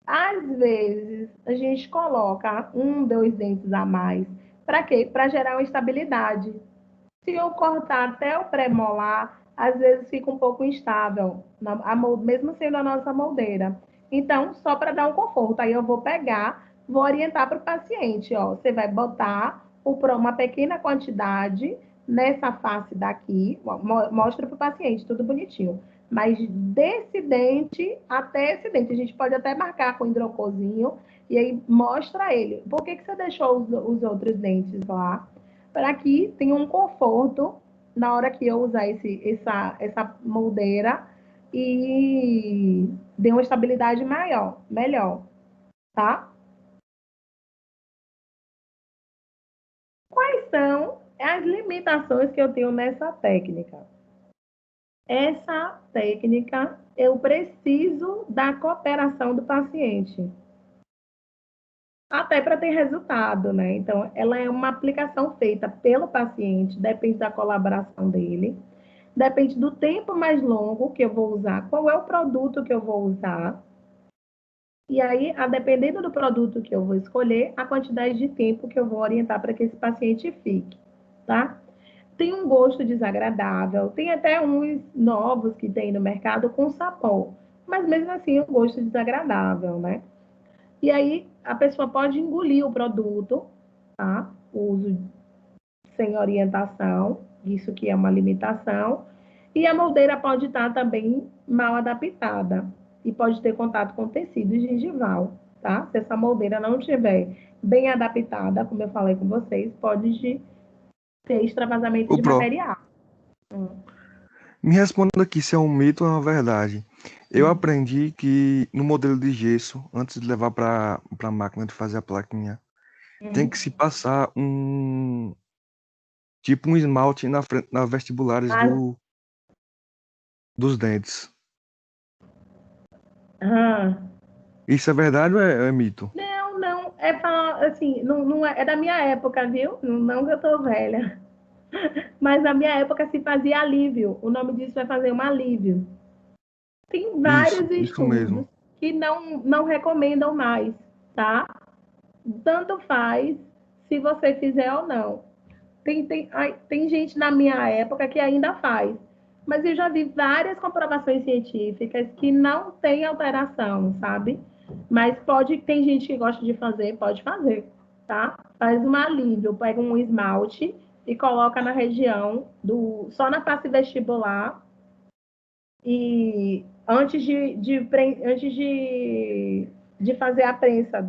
[SPEAKER 1] às vezes, a gente coloca 2 dentes a mais. Para quê? Para gerar uma estabilidade. Se eu cortar até o pré-molar, às vezes fica um pouco instável, mesmo sendo a nossa moldeira. Então, só para dar um conforto, aí eu vou pegar, vou orientar para o paciente, ó, você vai botar uma pequena quantidade nessa face daqui, mostra para o paciente, tudo bonitinho. Mas desse dente até esse dente, a gente pode até marcar com hidrocorzinho, e aí mostra a ele. Por que você deixou os outros dentes lá? Para que tenha um conforto na hora que eu usar essa moldeira e dê uma estabilidade melhor, tá? Quais são as limitações que eu tenho nessa técnica? Essa técnica, eu preciso da cooperação do paciente. Até para ter resultado, né? Então, ela é uma aplicação feita pelo paciente, depende da colaboração dele, depende do tempo mais longo que eu vou usar, qual é o produto que eu vou usar. E aí, a dependendo do produto que eu vou escolher, a quantidade de tempo que eu vou orientar para que esse paciente fique, tá? Tem um gosto desagradável, tem até uns novos que tem no mercado com sapão, mas mesmo assim, um gosto desagradável, né? E aí, a pessoa pode engolir o produto, tá? O uso sem orientação, isso que é uma limitação. E a moldeira pode estar também mal adaptada e pode ter contato com tecido gengival, tá? Se essa moldeira não estiver bem adaptada, como eu falei com vocês, pode ter extravasamento
[SPEAKER 4] O
[SPEAKER 1] de
[SPEAKER 4] Pro,
[SPEAKER 1] material.
[SPEAKER 4] me responda aqui se é um mito ou uma verdade. Eu aprendi que no modelo de gesso, antes de levar para a máquina de fazer a plaquinha, tem que se passar tipo um esmalte na frente, nas vestibulares
[SPEAKER 1] Mas,
[SPEAKER 4] dos dentes.
[SPEAKER 1] ah,
[SPEAKER 4] Isso é verdade ou é mito?
[SPEAKER 1] não, assim, não é da minha época, viu? Não que eu tô velha. Mas na minha época se fazia alívio. O nome disso é fazer um alívio. Tem vários
[SPEAKER 4] Isso
[SPEAKER 1] estudos
[SPEAKER 4] mesmo.
[SPEAKER 1] que não recomendam mais, tá? Tanto faz se você fizer ou não. Tem gente na minha época que ainda faz, mas eu já vi várias comprovações científicas que não tem alteração, sabe? Mas tem gente que gosta de fazer, pode fazer, tá? Faz um alívio, pega um esmalte e coloca na região só na face vestibular e antes de fazer a prensa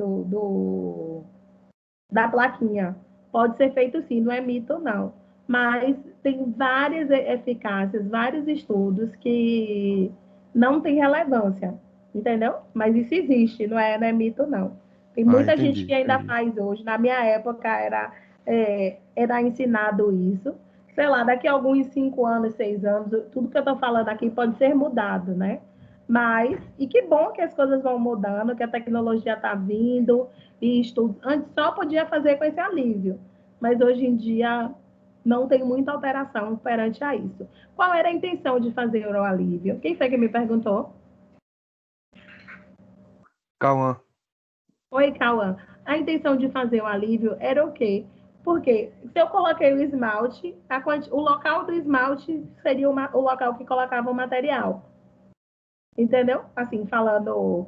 [SPEAKER 1] da plaquinha. Pode ser feito sim, não é mito, não. Mas tem várias eficácias, vários estudos que não têm relevância, entendeu? Mas isso existe, não é mito, não. Tem
[SPEAKER 4] Ah,
[SPEAKER 1] muita gente
[SPEAKER 4] entendi,
[SPEAKER 1] que ainda
[SPEAKER 4] entendi.
[SPEAKER 1] faz hoje. Na minha época era ensinado isso. Sei lá, daqui a alguns 5 anos, 6 anos, tudo que eu estou falando aqui pode ser mudado, né? E que bom que as coisas vão mudando, que a tecnologia está vindo, e estudos. Antes só podia fazer com esse alívio, mas hoje em dia não tem muita alteração perante a isso. Qual era a intenção de fazer o alívio? Quem foi que me perguntou?
[SPEAKER 4] Cauã,
[SPEAKER 1] Oi, Cauã. A intenção de fazer o alívio era o quê? Porque se eu coloquei o esmalte, o local do esmalte seria o local que colocava o material. Entendeu? Assim, falando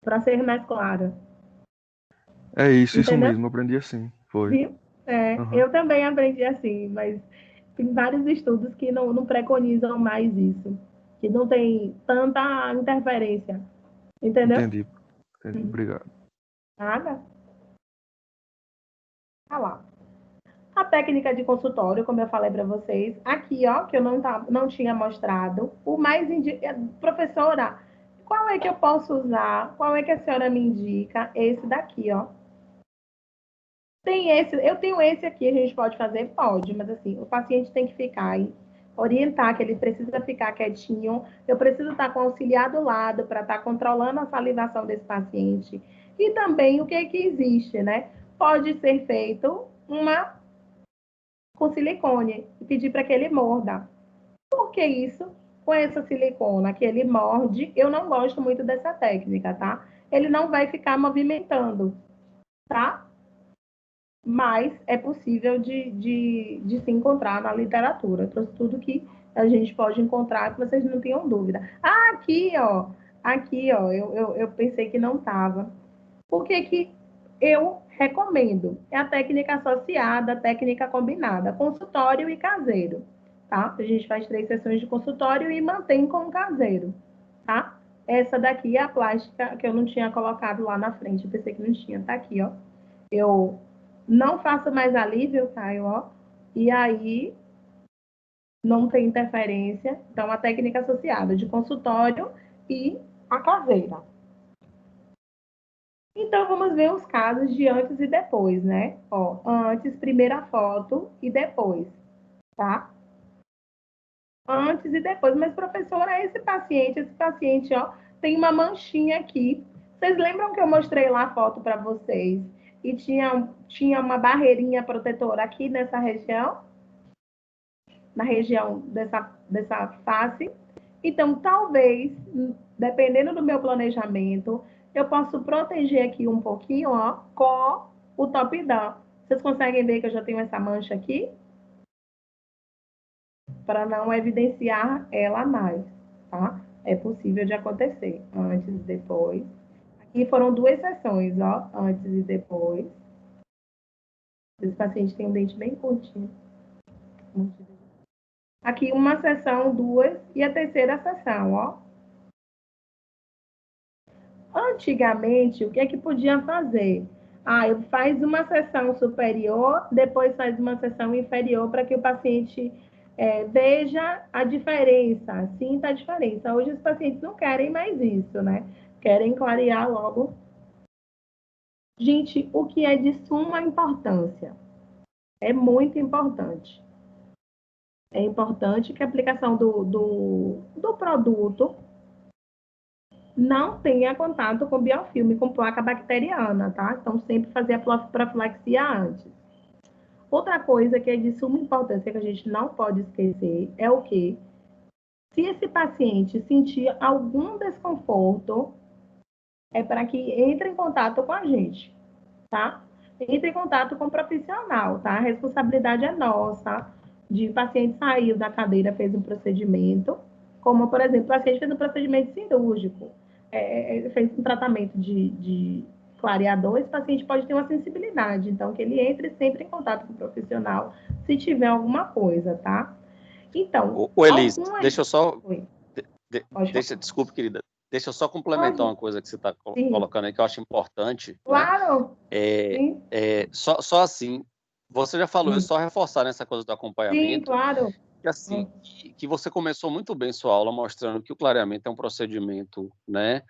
[SPEAKER 1] para ser mais claro.
[SPEAKER 4] É isso
[SPEAKER 1] Entendeu?
[SPEAKER 4] mesmo, aprendi assim. Foi.
[SPEAKER 1] Viu?
[SPEAKER 4] Aham,
[SPEAKER 1] Eu também aprendi assim, mas tem vários estudos que não preconizam mais isso, que não tem tanta interferência, entendeu?
[SPEAKER 4] entendi. Entendi. Obrigado.
[SPEAKER 1] Nada. Tá lá. A técnica de consultório, como eu falei para vocês, aqui, ó, que eu não tinha mostrado, o mais professora, qual é que eu posso usar? Qual é que a senhora me indica? Esse daqui, ó. Tem esse, eu tenho esse aqui, a gente pode fazer? Pode, mas assim, o paciente tem que ficar aí, orientar que ele precisa ficar quietinho, eu preciso estar com o auxiliar do lado para estar controlando a salivação desse paciente. E também o que é que existe, né? Pode ser feito uma com silicone e pedir para que ele morda. Por que isso? Com essa silicona que ele morde, eu não gosto muito dessa técnica, tá? Ele não vai ficar movimentando, tá? Mas é possível de se encontrar na literatura. Eu trouxe tudo que a gente pode encontrar, que vocês não tenham dúvida. Ah, aqui, ó, eu pensei que não estava. Por que que eu recomendo? É a técnica associada, a técnica combinada, consultório e caseiro, tá? A gente faz 3 sessões de consultório e mantém com o caseiro, tá? Essa daqui é a plástica que eu não tinha colocado lá na frente, eu pensei que não tinha, tá aqui, ó. Eu não faço mais alívio, Caio, ó, e aí não tem interferência. Então, a técnica associada de consultório e a caseira. Então, vamos ver os casos de antes e depois, né? Ó, antes, primeira foto e depois, tá? Antes e depois. Mas, professora, esse paciente, ó, tem uma manchinha aqui. Vocês lembram que eu mostrei lá a foto para vocês? E tinha uma barreirinha protetora aqui nessa região? Na região dessa face. Então, talvez, dependendo do meu planejamento, eu posso proteger aqui um pouquinho, ó, com o top down. Vocês conseguem ver que eu já tenho essa mancha aqui? Para não evidenciar ela mais, tá? É possível de acontecer, antes e depois. Aqui foram 2 sessões, ó, antes e depois. Esse paciente tem um dente bem curtinho. Aqui uma sessão, 2, e a terceira sessão, ó. Antigamente, o que é que podia fazer? Ah, eu faz uma sessão superior, depois faz uma sessão inferior para que o paciente veja a diferença, sinta a diferença. Hoje os pacientes não querem mais isso, né? Querem clarear logo. Gente, o que é de suma importância? É muito importante. É importante que a aplicação do produto não tenha contato com biofilme, com placa bacteriana, tá? Então, sempre fazer a profilaxia antes. Outra coisa que é de suma importância que a gente não pode esquecer é o quê? Se esse paciente sentir algum desconforto, é para que entre em contato com a gente, tá? Entre em contato com o profissional, tá? A responsabilidade é nossa. De paciente saiu da cadeira, fez um procedimento, como, por exemplo, o paciente fez um procedimento cirúrgico, fez um tratamento de clareador, esse paciente pode ter uma sensibilidade, então que ele entre sempre em contato com o profissional se tiver alguma coisa, tá? Então,
[SPEAKER 5] Ô Elis, deixa eu só. Desculpe, querida. Deixa eu só complementar uma coisa que você está colocando aí que eu acho importante.
[SPEAKER 1] Claro.
[SPEAKER 5] Né? Só assim, você já falou, só reforçar nessa coisa do acompanhamento.
[SPEAKER 1] Sim, claro.
[SPEAKER 5] Que assim, que você começou muito bem sua aula mostrando que o clareamento é um procedimento, né,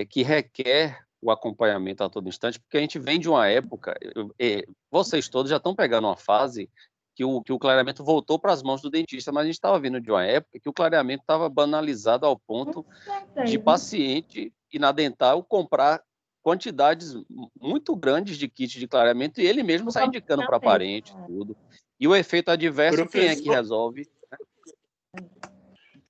[SPEAKER 5] que requer o acompanhamento a todo instante, porque a gente vem de uma época, vocês todos já estão pegando uma fase que o clareamento voltou para as mãos do dentista, mas a gente estava vindo de uma época que o clareamento estava banalizado ao ponto de paciente ir na dental comprar quantidades muito grandes de kit de clareamento e ele mesmo sai indicando para parente, tudo. E o efeito adverso, quem é que resolve?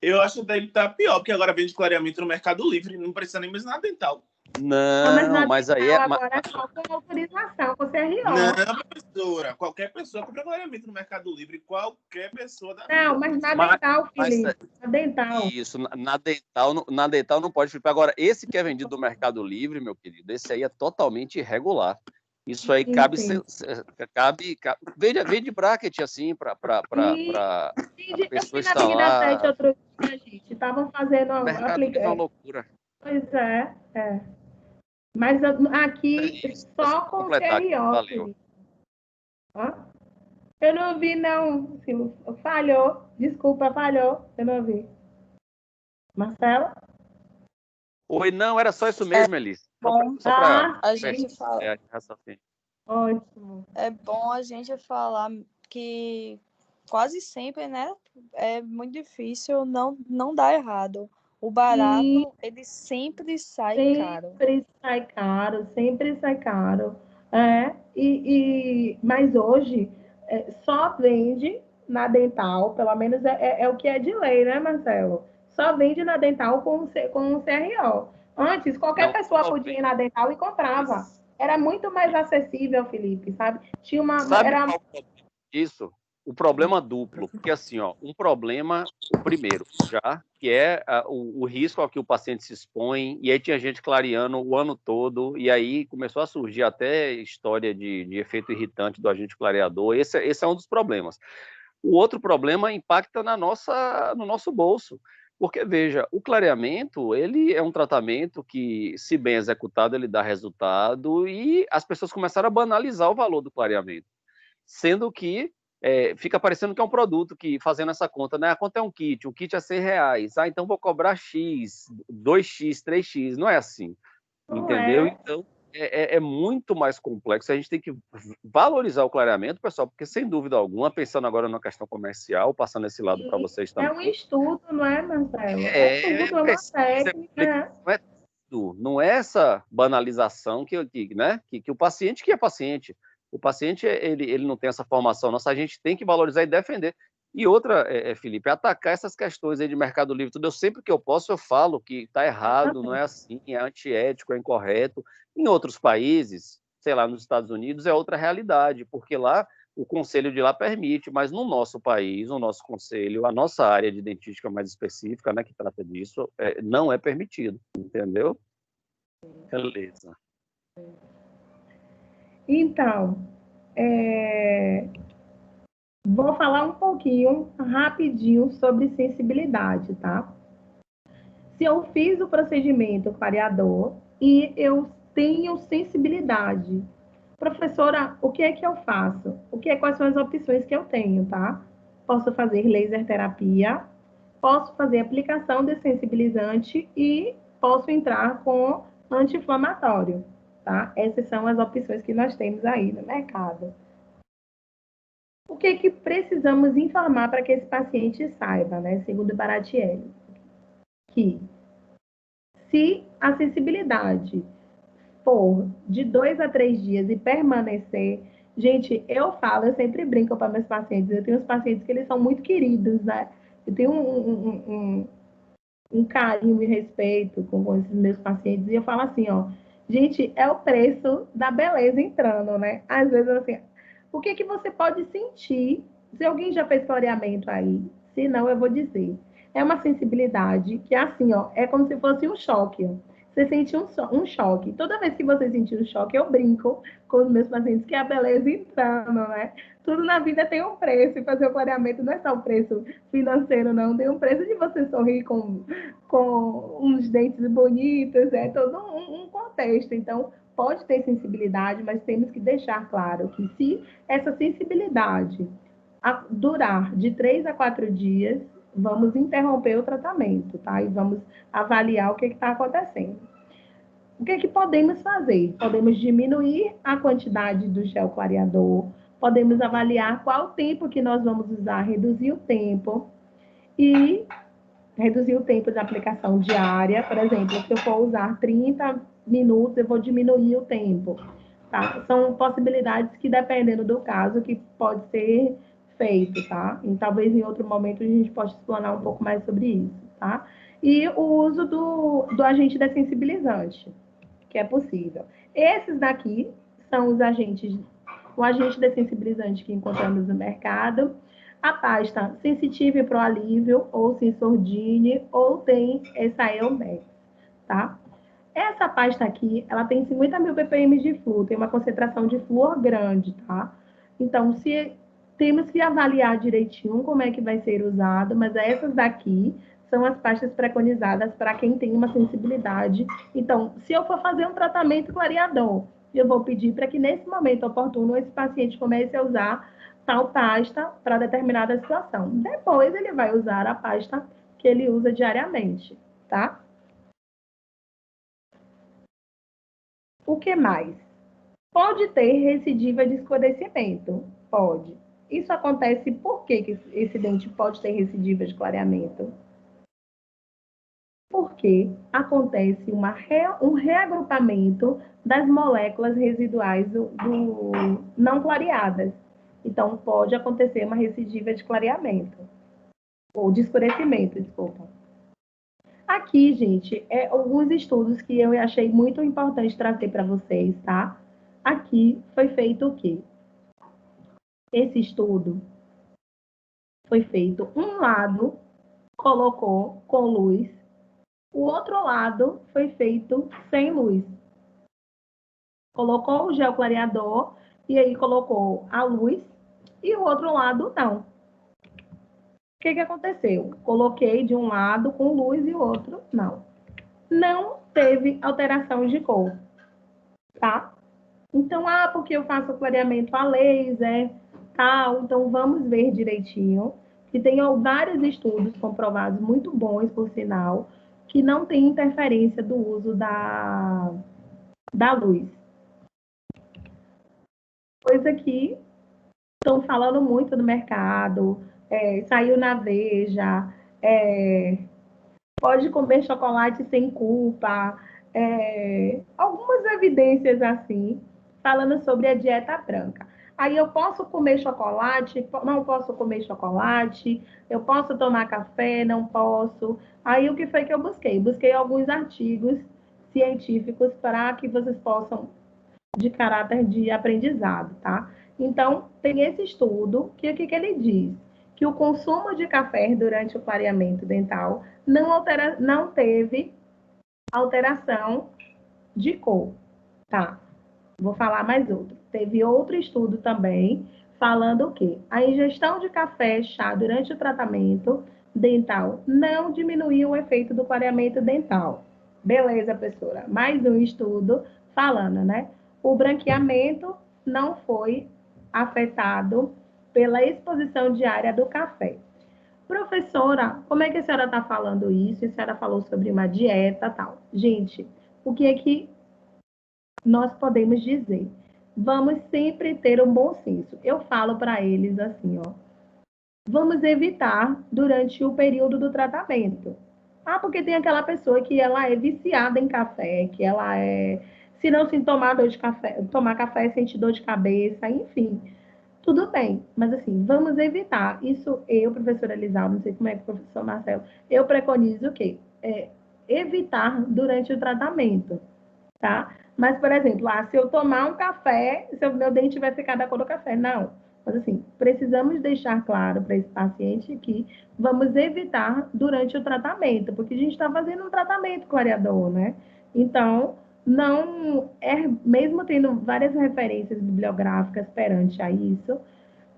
[SPEAKER 3] Eu acho até que tá pior, porque agora vende clareamento no Mercado Livre, não precisa nem mais na dental.
[SPEAKER 5] Não, mas aí
[SPEAKER 1] agora é só com autorização, com CRO.
[SPEAKER 3] Não, Doutora, qualquer pessoa compra clareamento no Mercado Livre, qualquer pessoa da
[SPEAKER 1] Não,
[SPEAKER 3] vida.
[SPEAKER 1] mas na dental,
[SPEAKER 5] Mas
[SPEAKER 1] Felipe. Na dental.
[SPEAKER 5] isso, na dental não pode flipar. Agora, esse que é vendido no Mercado Livre, meu querido, esse aí é totalmente irregular. Isso aí cabe,
[SPEAKER 1] Sim.
[SPEAKER 5] vende bracket assim para
[SPEAKER 1] Eu
[SPEAKER 5] pessoa
[SPEAKER 1] fui na Big da Sete
[SPEAKER 5] instalar.
[SPEAKER 1] outro dia, gente. Estavam fazendo
[SPEAKER 5] O Mercado Livre é uma loucura.
[SPEAKER 1] Pois é. Mas aqui
[SPEAKER 5] É isso,
[SPEAKER 1] só
[SPEAKER 5] só
[SPEAKER 1] com
[SPEAKER 5] completar aqui.
[SPEAKER 1] CRO,
[SPEAKER 5] Valeu.
[SPEAKER 1] Felipe. Hã? Eu não vi, não. Falhou. Desculpa, falhou. Eu não vi. Marcelo?
[SPEAKER 5] Oi, não, era só isso mesmo, Elis.
[SPEAKER 2] Bom,
[SPEAKER 5] Só para
[SPEAKER 2] a gente fala.
[SPEAKER 5] raciocínio.
[SPEAKER 1] Ótimo.
[SPEAKER 2] É bom a gente falar que quase sempre, né? É muito difícil não dar errado. O barato, ele sempre sai caro.
[SPEAKER 1] Sempre sai caro, sempre sai caro. Mas hoje só vende na dental, pelo menos é o que é de lei, né, Marcelo? Só vende na dental com um CRO. Antes, qualquer
[SPEAKER 5] Não,
[SPEAKER 1] pessoa podia ir na dental e comprava. Era muito mais acessível, Felipe, sabe?
[SPEAKER 5] Sabe qual é o problema disso? O problema duplo, porque assim, ó, um problema, o primeiro, já, que é o risco ao que o paciente se expõe, e aí tinha gente clareando o ano todo, e aí começou a surgir até história de efeito irritante do agente clareador. Esse é um dos problemas. O outro problema impacta no nosso bolso, porque, veja, o clareamento, ele é um tratamento que, se bem executado, ele dá resultado, e as pessoas começaram a banalizar o valor do clareamento, sendo que fica parecendo que é um produto que, fazendo essa conta, né? Quanto é um kit é R$100, então vou cobrar X, 2X, 3X, não é assim,
[SPEAKER 1] Não
[SPEAKER 5] entendeu?
[SPEAKER 1] é.
[SPEAKER 5] Então, é muito mais complexo, a gente tem que valorizar o clareamento, pessoal, porque, sem dúvida alguma, pensando agora na questão comercial, passando esse lado para vocês
[SPEAKER 1] É
[SPEAKER 5] também,
[SPEAKER 1] um estudo, não é, Marcelo? É
[SPEAKER 5] é
[SPEAKER 1] tudo, é uma
[SPEAKER 5] pesquisa,
[SPEAKER 1] técnica.
[SPEAKER 5] não é tudo, não é essa banalização né, que o paciente que é paciente. O paciente, ele não tem essa formação nossa, a gente tem que valorizar e defender. E outra, Felipe, atacar essas questões aí de Mercado Livre, tudo, eu sempre que eu posso, eu falo que está errado, não é assim, é antiético, é incorreto. Em outros países, sei lá, nos Estados Unidos, é outra realidade, porque lá o conselho de lá permite, mas no nosso país, o nosso conselho, a nossa área de dentística mais específica, né, que trata disso, não é permitido, entendeu? Beleza.
[SPEAKER 1] Então, vou falar um pouquinho, rapidinho, sobre sensibilidade, tá? Se eu fiz o procedimento clareador e eu tenho sensibilidade, professora, o que é que eu faço? Quais são as opções que eu tenho, tá? Posso fazer laser terapia, posso fazer aplicação de sensibilizante e posso entrar com anti-inflamatório, tá? Essas são as opções que nós temos aí no mercado. O que é que precisamos informar para que esse paciente saiba, né? Segundo Baratielli, que se a sensibilidade for de 2 a 3 dias e permanecer, gente, eu sempre brinco para meus pacientes, eu tenho uns pacientes que eles são muito queridos, né? Eu tenho um carinho e respeito com esses meus pacientes, e eu falo assim, ó, gente, é o preço da beleza entrando, né? Às vezes, assim, o que que você pode sentir, se alguém já fez clareamento aí, se não, eu vou dizer, é uma sensibilidade que, assim, ó, é como se fosse um choque, ó. Você sente um choque. Toda vez que você sentir um choque, eu brinco com os meus pacientes que é a beleza entrando, né? Tudo na vida tem um preço, e fazer o clareamento não é só o preço financeiro, não. Tem um preço de você sorrir com uns dentes bonitos, é todo um contexto. Então, pode ter sensibilidade, mas temos que deixar claro que se essa sensibilidade durar de 3 a 4 dias, vamos interromper o tratamento, tá? E vamos avaliar o que está acontecendo. O que podemos fazer? Podemos diminuir a quantidade do gel clareador, podemos avaliar qual o tempo que nós vamos usar, reduzir o tempo e reduzir o tempo de aplicação diária. Por exemplo, se eu for usar 30 minutos, eu vou diminuir o tempo. Tá? São possibilidades que, dependendo do caso, que pode ser feito, tá? E talvez em outro momento a gente possa explanar um pouco mais sobre isso, tá? E o uso do agente dessensibilizante, que é possível. Esses daqui são os agentes o agente dessensibilizante que encontramos no mercado, a pasta sensitiva para o alívio, ou Sensordine, ou tem essa Eomex, tá? Essa pasta aqui, ela tem 50.000 ppm de flúor, tem uma concentração de flúor grande, tá? Então, temos que avaliar direitinho como é que vai ser usado, mas essas daqui são as pastas preconizadas para quem tem uma sensibilidade. Então, se eu for fazer um tratamento clareador, eu vou pedir para que nesse momento oportuno esse paciente comece a usar tal pasta para determinada situação. Depois ele vai usar a pasta que ele usa diariamente, tá? O que mais? Pode ter recidiva de escurecimento? Pode. Isso acontece por que esse dente pode ter recidiva de clareamento? Porque acontece um reagrupamento das moléculas residuais do não clareadas. Então, pode acontecer uma recidiva de clareamento. Ou de escurecimento, desculpa. Aqui, gente, alguns estudos que eu achei muito importante trazer para vocês, tá? Aqui foi feito o quê? Esse estudo foi feito, um lado colocou com luz, o outro lado foi feito sem luz. Colocou o gel clareador e aí colocou a luz e o outro lado não. O que aconteceu? Coloquei de um lado com luz e o outro não. Não teve alteração de cor, tá? Então, porque eu faço clareamento a laser, tal, então vamos ver direitinho. Que tem vários estudos comprovados, muito bons, por sinal, que não tem interferência do uso da luz. Coisa que estão falando muito no mercado, saiu na Veja, pode comer chocolate sem culpa, algumas evidências assim, falando sobre a dieta branca. Aí eu posso comer chocolate, não posso comer chocolate, eu posso tomar café, não posso. Aí o que foi que eu busquei? Busquei alguns artigos científicos para que vocês possam, de caráter de aprendizado, tá? Então, tem esse estudo, que o que ele diz? Que o consumo de café durante o clareamento dental não teve alteração de cor, tá? Vou falar mais outro. Teve outro estudo também, falando o quê? A ingestão de café, chá durante o tratamento dental não diminuiu o efeito do clareamento dental. Beleza, professora. Mais um estudo falando, né? O branqueamento não foi afetado pela exposição diária do café. Professora, como é que a senhora está falando isso? A senhora falou sobre uma dieta e tal. Gente, o que é que nós podemos dizer? Vamos sempre ter um bom senso. Eu falo para eles assim, ó. Vamos evitar durante o período do tratamento. Porque tem aquela pessoa que ela é viciada em café, que ela se não se tomar dor de café, tomar café sente dor de cabeça, enfim. Tudo bem, mas assim, vamos evitar. Isso eu, professora Elisalva, não sei como é que o professor Marcelo, eu preconizo o quê? Evitar durante o tratamento, tá? Mas, por exemplo, se eu tomar um café, se o meu dente vai ficar da cor do café, não. Mas assim, precisamos deixar claro para esse paciente que vamos evitar durante o tratamento, porque a gente está fazendo um tratamento clareador, né? Então, não mesmo tendo várias referências bibliográficas perante a isso,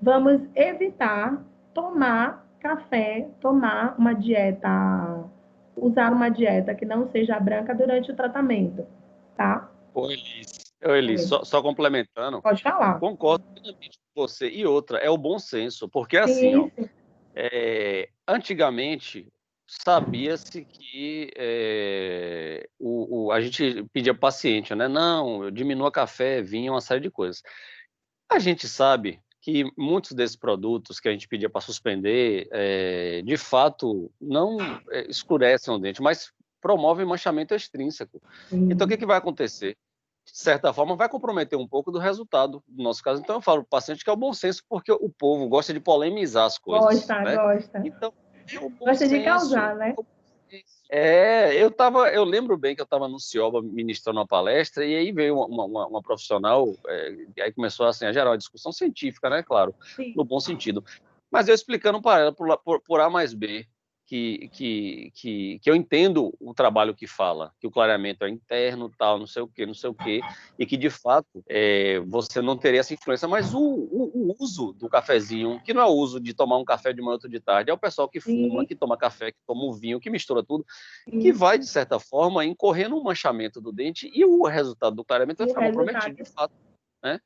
[SPEAKER 1] vamos evitar tomar café, tomar uma dieta, usar uma dieta que não seja branca durante o tratamento, tá?
[SPEAKER 5] Elis, só complementando.
[SPEAKER 1] Pode falar.
[SPEAKER 5] Concordo plenamente com você. E outra, é o bom senso, porque assim, ó, antigamente sabia-se que a gente pedia paciente, né? Não, diminua café, vinho, uma série de coisas. A gente sabe que muitos desses produtos que a gente pedia para suspender, de fato, não escurecem o dente, mas promovem manchamento extrínseco. Então, o que vai acontecer? De certa forma, vai comprometer um pouco do resultado do nosso caso. Então, eu falo para o paciente que é o bom senso, porque o povo gosta de polemizar as coisas.
[SPEAKER 1] Gosta,
[SPEAKER 5] né?
[SPEAKER 1] gosta.
[SPEAKER 5] Então, é o bom
[SPEAKER 1] Gosta
[SPEAKER 5] senso.
[SPEAKER 1] de causar, né?
[SPEAKER 5] Eu lembro bem que eu estava no Cioba ministrando uma palestra e aí veio uma profissional, e aí começou assim, a gerar uma discussão científica, né, claro,
[SPEAKER 1] Sim.
[SPEAKER 5] no bom sentido. Mas eu explicando para ela, por A mais B, que eu entendo o trabalho que fala, que o clareamento é interno, tal, não sei o quê, e que, de fato, você não teria essa influência. Mas o uso do cafezinho, que não é o uso de tomar um café de manhã, outro de tarde, é o pessoal que fuma,
[SPEAKER 1] Sim,
[SPEAKER 5] que toma café, que toma um vinho, que mistura tudo, que
[SPEAKER 1] sim.
[SPEAKER 5] vai, de certa forma, incorrer no manchamento do dente e o resultado do clareamento vai
[SPEAKER 1] E o
[SPEAKER 5] ficar comprometido,
[SPEAKER 1] resultado,
[SPEAKER 5] de fato, né?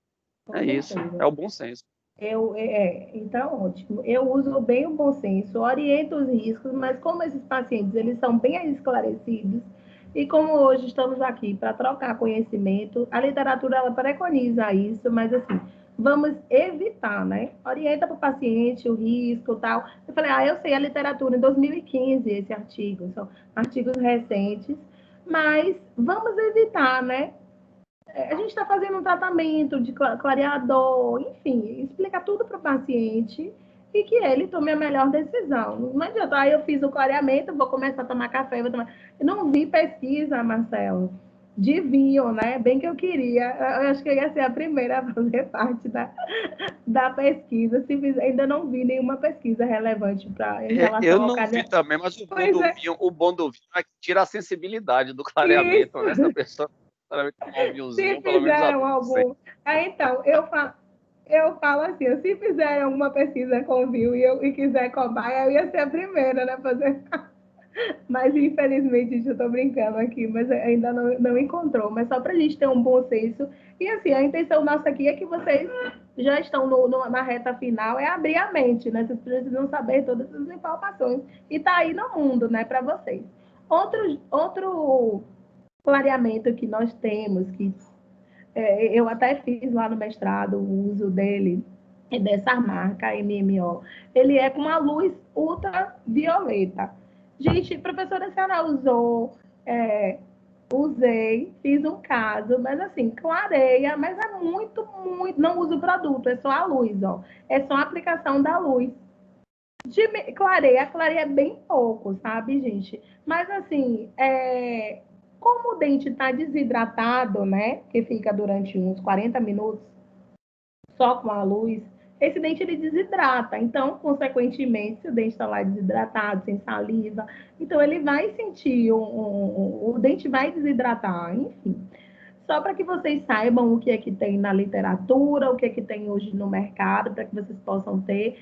[SPEAKER 1] com
[SPEAKER 5] É isso,
[SPEAKER 1] certeza.
[SPEAKER 5] é o bom senso.
[SPEAKER 1] Então, ótimo. Eu uso bem o bom senso, oriento os riscos, mas como esses pacientes eles são bem esclarecidos e como hoje estamos aqui para trocar conhecimento, a literatura ela preconiza isso, mas assim, vamos evitar, né? Orienta para o paciente o risco, tal. Eu falei, eu sei a literatura em 2015 esse artigo, são artigos recentes, mas vamos evitar, né? A gente está fazendo um tratamento de clareador, enfim, explica tudo para o paciente e que ele tome a melhor decisão. Não adianta, eu fiz o clareamento, vou começar a tomar café, vou tomar. Eu não vi pesquisa, Marcelo, de vinho, né? Bem que eu queria. Eu acho que eu ia ser a primeira a fazer parte da pesquisa. Ainda não vi nenhuma pesquisa relevante em
[SPEAKER 5] Eu
[SPEAKER 1] relação ao
[SPEAKER 5] não vi
[SPEAKER 1] clareamento.
[SPEAKER 5] também, mas
[SPEAKER 1] Pois é,
[SPEAKER 5] o bom do vinho é que tira a sensibilidade do clareamento, né? Se a
[SPEAKER 1] isso.
[SPEAKER 5] pessoa tomar um
[SPEAKER 1] Se
[SPEAKER 5] vinhozinho, pelo menos
[SPEAKER 1] fizeram
[SPEAKER 5] abre o senso.
[SPEAKER 1] algum. Então, eu falo assim, se fizer alguma pesquisa com vinho e quiser cobaia, eu ia ser a primeira, né? Fazer. Mas infelizmente, eu estou brincando aqui, mas ainda não encontrou. Mas só para a gente ter um bom senso. E assim, a intenção nossa aqui é que vocês já estão na reta final, é abrir a mente, né? Vocês precisam saber todas essas informações. E tá aí no mundo, né, para vocês. Outro clareamento que nós temos, que eu até fiz lá no mestrado o uso dele, dessa marca MMO. Ele é com uma luz ultravioleta. Gente, professora, a senhora usou, usei, fiz um caso, mas assim, clareia, mas é muito, muito. Não uso o produto, é só a luz, ó. É só a aplicação da luz. Clareia bem pouco, sabe, gente? Mas assim, como o dente está desidratado, né? Que fica durante uns 40 minutos só com a luz, esse dente ele desidrata. Então, consequentemente, se o dente está lá desidratado, sem saliva, então ele vai sentir, o dente vai desidratar, enfim. Só para que vocês saibam o que é que tem na literatura, o que é que tem hoje no mercado, para que vocês possam ter,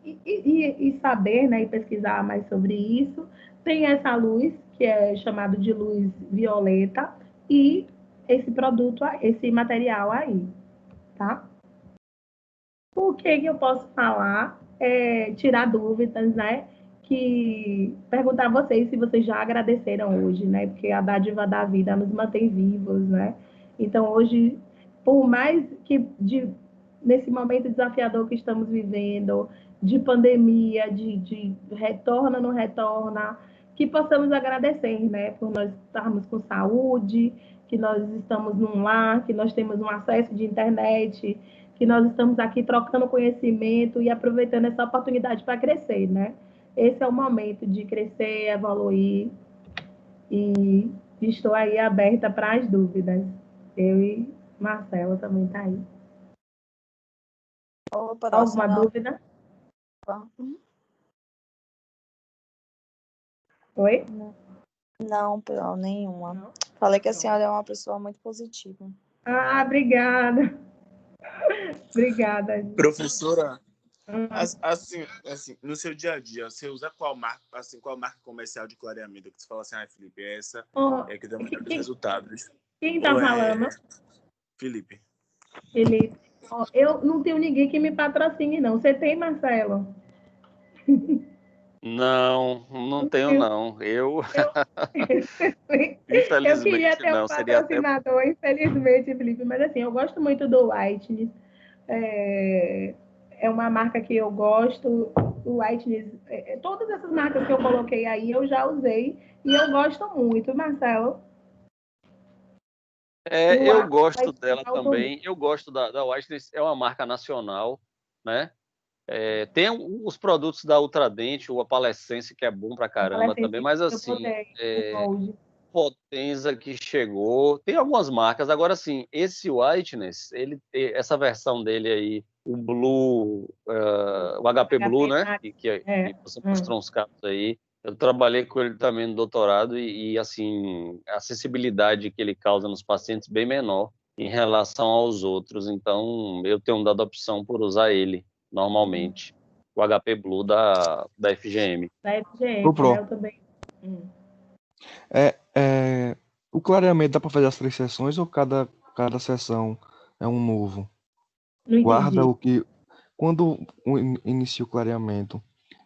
[SPEAKER 1] e saber, né, e pesquisar mais sobre isso. Tem essa luz, que é chamado de luz violeta, e esse produto, esse material aí, tá? O que eu posso falar? Tirar dúvidas, né? Que perguntar a vocês se vocês já agradeceram hoje, né? Porque a dádiva da vida nos mantém vivos, né? Então, hoje, por mais que nesse momento desafiador que estamos vivendo, de pandemia, de retorna, não retorna, que possamos agradecer, né? Por nós estarmos com saúde, que nós estamos num lar, que nós temos um acesso de internet, que nós estamos aqui trocando conhecimento e aproveitando essa oportunidade para crescer, né? Esse é o momento de crescer, evoluir e estou aí aberta para as dúvidas. Eu e Marcela também está aí.
[SPEAKER 2] Opa,
[SPEAKER 1] Alguma dúvida? Oi?
[SPEAKER 2] Não, nenhuma.
[SPEAKER 1] Não?
[SPEAKER 2] Falei que a senhora é uma pessoa muito positiva.
[SPEAKER 1] Obrigada. Obrigada.
[SPEAKER 3] Professora, assim, no seu dia a dia, você usa qual marca comercial de clareamento? Que você fala assim, Felipe, essa é que dá melhores resultados.
[SPEAKER 1] Quem está falando?
[SPEAKER 3] Felipe.
[SPEAKER 1] Felipe. Eu não tenho ninguém que me patrocine, não. Você tem, Marcelo?
[SPEAKER 5] Não tenho, não.
[SPEAKER 1] Eu queria
[SPEAKER 5] Infelizmente,
[SPEAKER 1] ter um
[SPEAKER 5] não. Seria até.
[SPEAKER 1] patrocinador, infelizmente, Felipe, mas assim, eu gosto muito do Whitney. É uma marca que eu gosto. O Whitney, todas essas marcas que eu coloquei aí, eu já usei e eu gosto muito. Marcelo?
[SPEAKER 5] Eu gosto
[SPEAKER 1] Whitney
[SPEAKER 5] dela
[SPEAKER 1] Autolux.
[SPEAKER 5] também. Eu gosto da Whitney, é uma marca nacional, né? Tem os produtos da Ultradente, o Apalescência, que é bom pra caramba também,
[SPEAKER 1] Adolescente,
[SPEAKER 5] mas
[SPEAKER 1] eu
[SPEAKER 5] assim,
[SPEAKER 1] botei o molde.
[SPEAKER 5] Potenza que chegou, tem algumas marcas. Agora, assim, esse Whiteness, essa versão dele aí, o Blue, o HP Blue,
[SPEAKER 1] HP
[SPEAKER 5] né?
[SPEAKER 1] Max.
[SPEAKER 5] Que você mostrou uns casos aí. Eu trabalhei com ele também no doutorado assim, a acessibilidade que ele causa nos pacientes bem menor em relação aos outros. Então, eu tenho dado opção por usar ele normalmente. O HP Blue da FGM.
[SPEAKER 1] Da
[SPEAKER 4] Pro
[SPEAKER 1] FGM,
[SPEAKER 4] Pro.
[SPEAKER 1] eu também. Hum.
[SPEAKER 4] O clareamento dá para fazer as 3 sessões ou cada sessão é um novo?
[SPEAKER 1] Não
[SPEAKER 4] Guarda
[SPEAKER 1] entendi.
[SPEAKER 4] o que. Quando inicia o clareamento,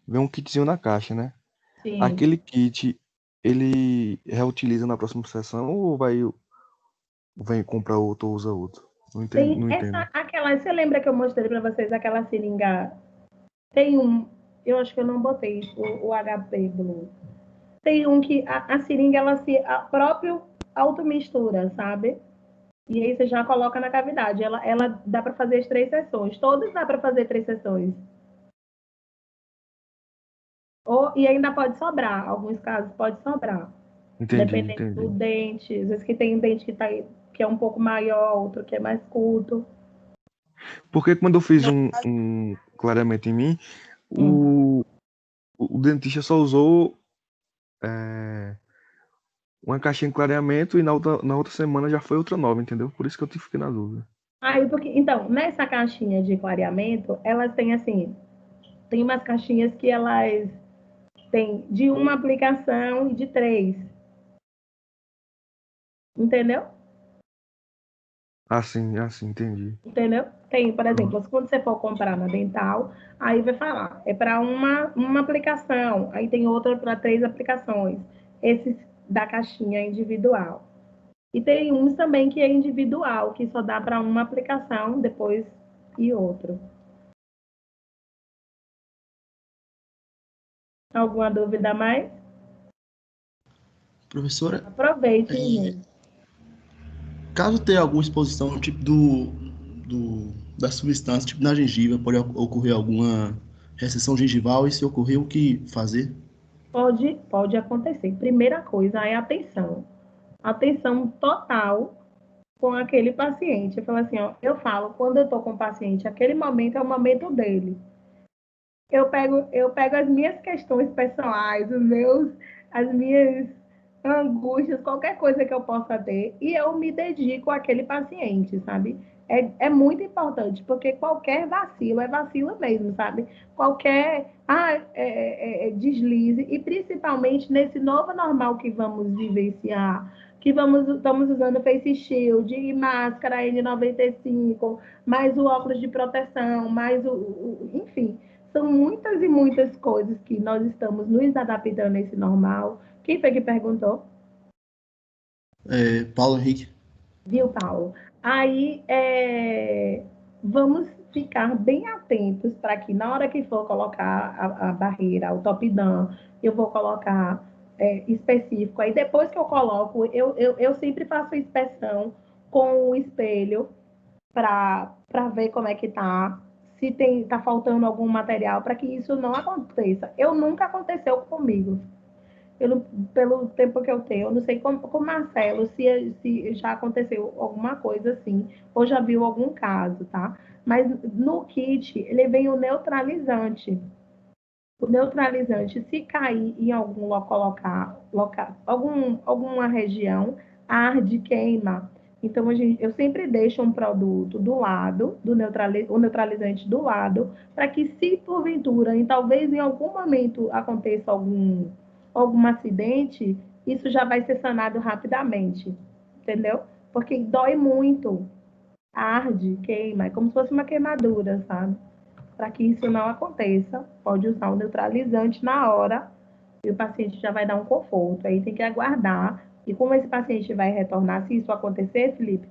[SPEAKER 4] vem um kitzinho na caixa, né?
[SPEAKER 1] Sim.
[SPEAKER 4] Aquele kit, ele reutiliza na próxima sessão ou vem comprar outro ou usa outro? Não entendo,
[SPEAKER 1] Tem
[SPEAKER 4] não
[SPEAKER 1] essa,
[SPEAKER 4] entendo.
[SPEAKER 1] aquela, você lembra que eu mostrei para vocês aquela seringa? Tem um, eu acho que eu não botei o HP Blue. Tem um que a seringa, ela se, a próprio automistura, sabe? E aí você já coloca na cavidade. Ela dá para fazer as 3 sessões. Todas dá para fazer 3 sessões. E ainda pode sobrar. Alguns casos pode sobrar.
[SPEAKER 4] Entendi,
[SPEAKER 1] Dependendo do
[SPEAKER 4] entendi.
[SPEAKER 1] dente. Às vezes que tem um dente que é um pouco maior, outro que é mais curto.
[SPEAKER 4] Porque quando eu fiz um clareamento em mim,
[SPEAKER 1] Hum.
[SPEAKER 4] o, o dentista só usou é, uma caixinha de clareamento e na outra semana já foi outra nova, entendeu? Por isso que eu fiquei na dúvida.
[SPEAKER 1] Então, nessa caixinha de clareamento, elas têm assim, tem umas caixinhas que elas têm de uma aplicação e de 3, entendeu?
[SPEAKER 4] Assim, entendi.
[SPEAKER 1] Entendeu? Tem, por
[SPEAKER 4] Uhum.
[SPEAKER 1] exemplo, quando você for comprar na dental, aí vai falar, é para uma aplicação, aí tem outra para 3 aplicações. Esses da caixinha individual. E tem uns também que é individual, que só dá para uma aplicação, depois e outro. Alguma dúvida a mais?
[SPEAKER 6] Professora,
[SPEAKER 1] Aproveite, gente.
[SPEAKER 6] caso tenha alguma exposição tipo da substância, tipo na gengiva, pode ocorrer alguma recessão gengival e se ocorrer, o que fazer?
[SPEAKER 1] Pode acontecer. Primeira coisa é atenção. Atenção total com aquele paciente. Eu falo assim, ó, eu falo, quando eu estou com o paciente, aquele momento é o momento dele. Eu pego as minhas questões pessoais, as minhas angústias, qualquer coisa que eu possa ter, e eu me dedico àquele paciente, sabe? É muito importante, porque qualquer vacilo é vacilo mesmo, sabe? Qualquer deslize, e principalmente nesse novo normal que vamos vivenciar, estamos usando face shield e máscara N95, mais o óculos de proteção, mais enfim, são muitas e muitas coisas que nós estamos nos adaptando a esse normal. Quem foi que perguntou?
[SPEAKER 6] Paulo Henrique.
[SPEAKER 1] Viu, Paulo? Aí, vamos ficar bem atentos para que na hora que for colocar a barreira, o top-down, eu vou colocar específico. Aí depois que eu coloco, eu sempre faço a inspeção com o espelho para ver como é que tá, se tá faltando algum material para que isso não aconteça. Eu nunca aconteceu comigo, pelo tempo que eu tenho. Eu não sei com o Marcelo se já aconteceu alguma coisa assim, ou já viu algum caso, tá? Mas no kit, ele vem o neutralizante. O neutralizante, se cair em algum alguma região, arde, queima. Então, eu sempre deixo um produto do lado, o neutralizante do lado, para que se porventura, e talvez em algum momento aconteça algum acidente, isso já vai ser sanado rapidamente, entendeu? Porque dói muito, arde, queima, é como se fosse uma queimadura, sabe? Para que isso não aconteça, pode usar o neutralizante na hora e o paciente já vai dar um conforto. Aí tem que aguardar. E como esse paciente vai retornar, se isso acontecer, Felipe,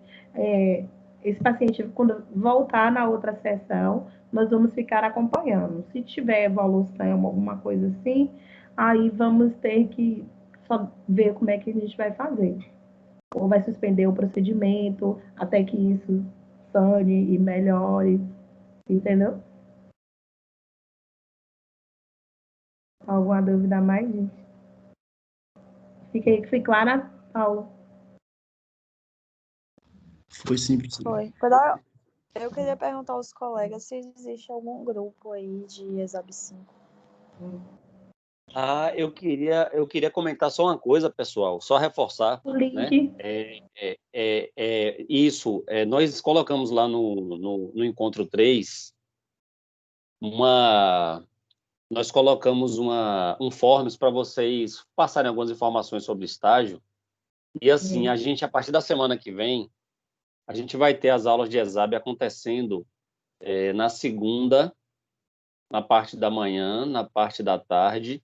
[SPEAKER 1] esse paciente, quando voltar na outra sessão, nós vamos ficar acompanhando. Se tiver evolução, alguma coisa assim, aí vamos ter que só ver como é que a gente vai fazer. Ou vai suspender o procedimento até que isso sane e melhore, entendeu? Alguma dúvida a mais, gente? Fiquei clara, Paulo?
[SPEAKER 6] Foi simples.
[SPEAKER 2] Foi. Eu queria perguntar aos colegas se existe algum grupo aí de Exab 5.
[SPEAKER 5] Eu queria comentar só uma coisa, pessoal, só reforçar,
[SPEAKER 1] O
[SPEAKER 5] né?
[SPEAKER 1] link.
[SPEAKER 5] Nós colocamos lá no Encontro 3 nós colocamos um forms para vocês passarem algumas informações sobre estágio. E assim, a gente, a partir da semana que vem, a gente vai ter as aulas de Exab acontecendo na segunda, na parte da manhã, na parte da tarde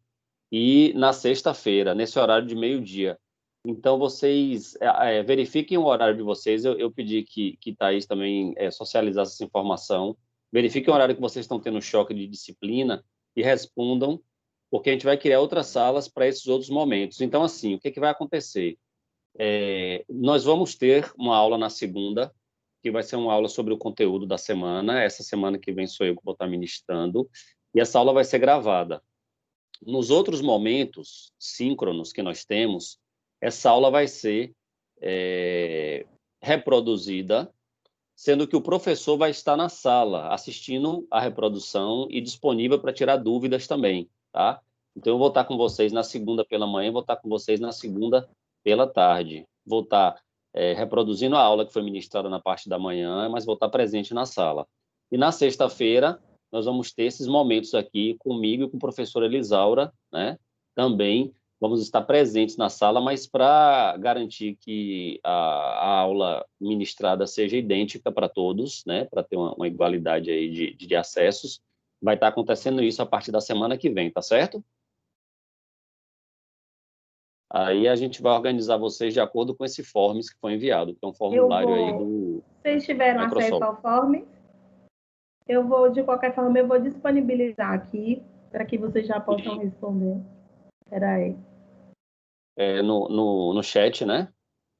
[SPEAKER 5] e na sexta-feira, nesse horário de meio-dia. Então, vocês verifiquem o horário de vocês. Eu pedi que Thaís também socializasse essa informação. Verifiquem o horário que vocês estão tendo choque de disciplina e respondam, porque a gente vai criar outras salas para esses outros momentos. Então, assim, o que vai acontecer? Nós vamos ter uma aula na segunda, que vai ser uma aula sobre o conteúdo da semana. Essa semana que vem sou eu que vou estar ministrando. E essa aula vai ser gravada. Nos outros momentos síncronos que nós temos, essa aula vai ser reproduzida, sendo que o professor vai estar na sala assistindo a reprodução e disponível para tirar dúvidas também, tá? Então, eu vou estar com vocês na segunda pela manhã, vou estar com vocês na segunda pela tarde. Vou estar reproduzindo a aula que foi ministrada na parte da manhã, mas vou estar presente na sala. E na sexta-feira, nós vamos ter esses momentos aqui comigo e com a professora Elisaura, né? Também vamos estar presentes na sala, mas para garantir que a aula ministrada seja idêntica para todos, né? Para ter uma igualdade aí de acessos, vai estar acontecendo isso a partir da semana que vem, tá certo? Aí a gente vai organizar vocês de acordo com esse forms que foi enviado, que é um formulário aí do
[SPEAKER 1] Vocês tiveram acesso
[SPEAKER 5] Microsoft.
[SPEAKER 1] ao form? De qualquer forma, eu vou disponibilizar aqui para que vocês já possam responder. Espera aí.
[SPEAKER 5] No chat, né?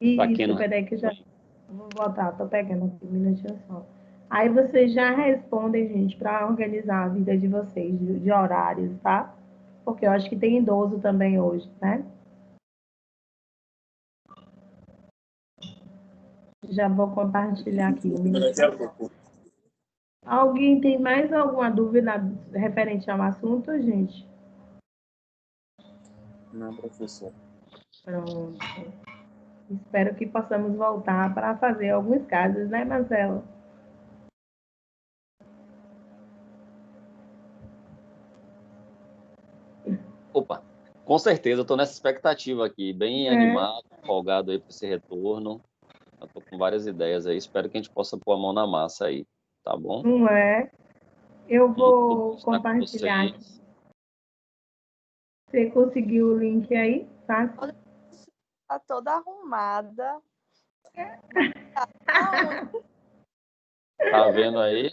[SPEAKER 1] Isso, peraí que já vou botar, tô pegando aqui, um minutinho só. Aí vocês já respondem, gente, para organizar a vida de vocês, de horários, tá? Porque eu acho que tem idoso também hoje, né? Já vou compartilhar aqui um minutinho só. Alguém tem mais alguma dúvida referente ao assunto, gente?
[SPEAKER 3] Não, professor.
[SPEAKER 1] Pronto. Espero que possamos voltar para fazer alguns casos, né, Marcelo?
[SPEAKER 5] Opa, com certeza, eu estou nessa expectativa aqui, bem animado, empolgado aí para esse retorno. Eu estou com várias ideias aí, espero que a gente possa pôr a mão na massa aí, tá bom?
[SPEAKER 1] Não é? Eu vou
[SPEAKER 5] Estar com
[SPEAKER 1] compartilhar aqui.
[SPEAKER 5] vocês.
[SPEAKER 1] Você conseguiu o link aí? Tá?
[SPEAKER 2] Tá toda arrumada.
[SPEAKER 5] Tá vendo aí?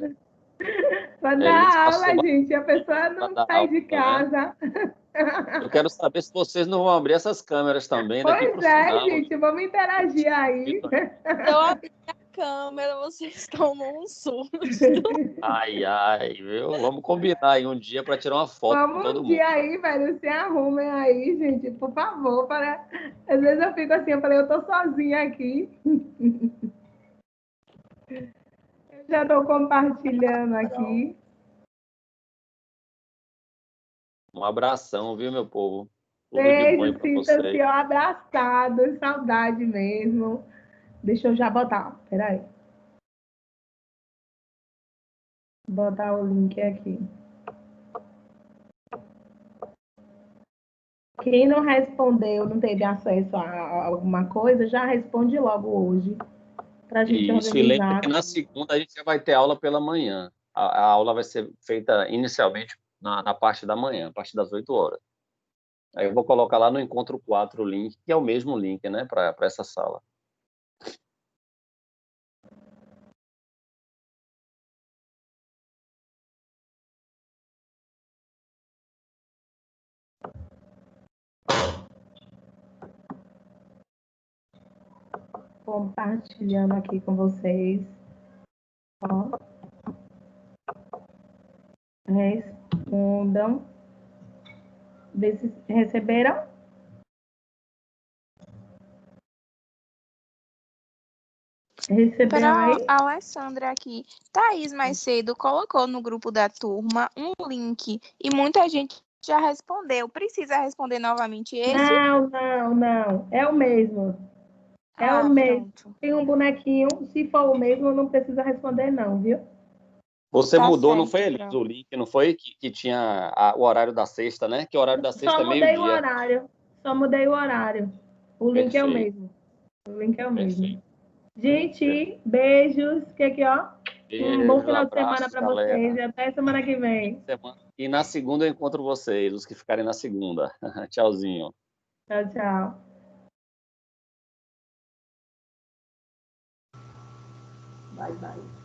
[SPEAKER 1] Para
[SPEAKER 5] Elis
[SPEAKER 1] dar
[SPEAKER 5] passou
[SPEAKER 1] aula, gente, a pessoa
[SPEAKER 5] para
[SPEAKER 1] não
[SPEAKER 5] dar
[SPEAKER 1] sai
[SPEAKER 5] aula,
[SPEAKER 1] de
[SPEAKER 5] né?
[SPEAKER 1] casa.
[SPEAKER 5] Eu quero saber se vocês não vão abrir essas câmeras também daqui para o
[SPEAKER 1] Pois é,
[SPEAKER 5] final.
[SPEAKER 1] gente, vamos interagir aí.
[SPEAKER 2] Eu abri a câmera, vocês tomam um susto.
[SPEAKER 5] Ai, ai, viu? Vamos combinar aí um dia para tirar uma foto com
[SPEAKER 1] Vamos
[SPEAKER 5] todo
[SPEAKER 1] um
[SPEAKER 5] mundo.
[SPEAKER 1] dia aí, velho, se arrumem aí, gente, por favor. Às vezes eu fico assim, eu falei, eu tô sozinha aqui. Eu já estou compartilhando aqui.
[SPEAKER 5] Um abração, viu, meu povo? Tudo de bom aí
[SPEAKER 1] Beijo,
[SPEAKER 5] para
[SPEAKER 1] sinta-se
[SPEAKER 5] vocês.
[SPEAKER 1] abraçado, saudade mesmo. Deixa eu já botar, peraí. Botar o link aqui. Quem não respondeu, não teve acesso a alguma coisa, já responde logo hoje, para a gente
[SPEAKER 5] Isso, e lembra
[SPEAKER 1] organizar.
[SPEAKER 5] que na segunda a gente já vai ter aula pela manhã. A aula vai ser feita inicialmente na parte da manhã, a partir das 8 horas. Aí eu vou colocar lá no Encontro 4 o link, que é o mesmo link, né, para essa sala.
[SPEAKER 1] Compartilhando aqui com vocês. Ó. Respondam. Ver se receberam. Receberam aí?
[SPEAKER 7] Para a Alessandra aqui, Thaís mais cedo colocou no grupo da turma um link e muita gente já respondeu. Precisa responder novamente esse?
[SPEAKER 1] Não. É o mesmo. É o mesmo.
[SPEAKER 7] Pronto.
[SPEAKER 1] Tem um bonequinho. Se for o mesmo, não precisa responder, não, viu?
[SPEAKER 5] Você
[SPEAKER 7] Tá
[SPEAKER 5] mudou, não
[SPEAKER 7] certo,
[SPEAKER 5] foi, Elis,
[SPEAKER 7] pronto.
[SPEAKER 5] o link, não foi? Que tinha o horário da sexta, né? Que o horário da sexta
[SPEAKER 1] Só
[SPEAKER 5] é
[SPEAKER 1] mudei o
[SPEAKER 5] meio-dia.
[SPEAKER 1] horário. Só mudei o horário. O link é o
[SPEAKER 5] Perfeito,
[SPEAKER 1] mesmo. O link é o mesmo.
[SPEAKER 5] perfeito.
[SPEAKER 1] Gente, beijos. Que aqui, ó. Um bom
[SPEAKER 5] Beijo,
[SPEAKER 1] final de semana
[SPEAKER 5] abraços,
[SPEAKER 1] para vocês
[SPEAKER 5] galera.
[SPEAKER 1] e até semana que vem.
[SPEAKER 5] E na segunda eu encontro vocês, os que ficarem na segunda. Tchauzinho.
[SPEAKER 1] Tchau, tchau. Bye, bye.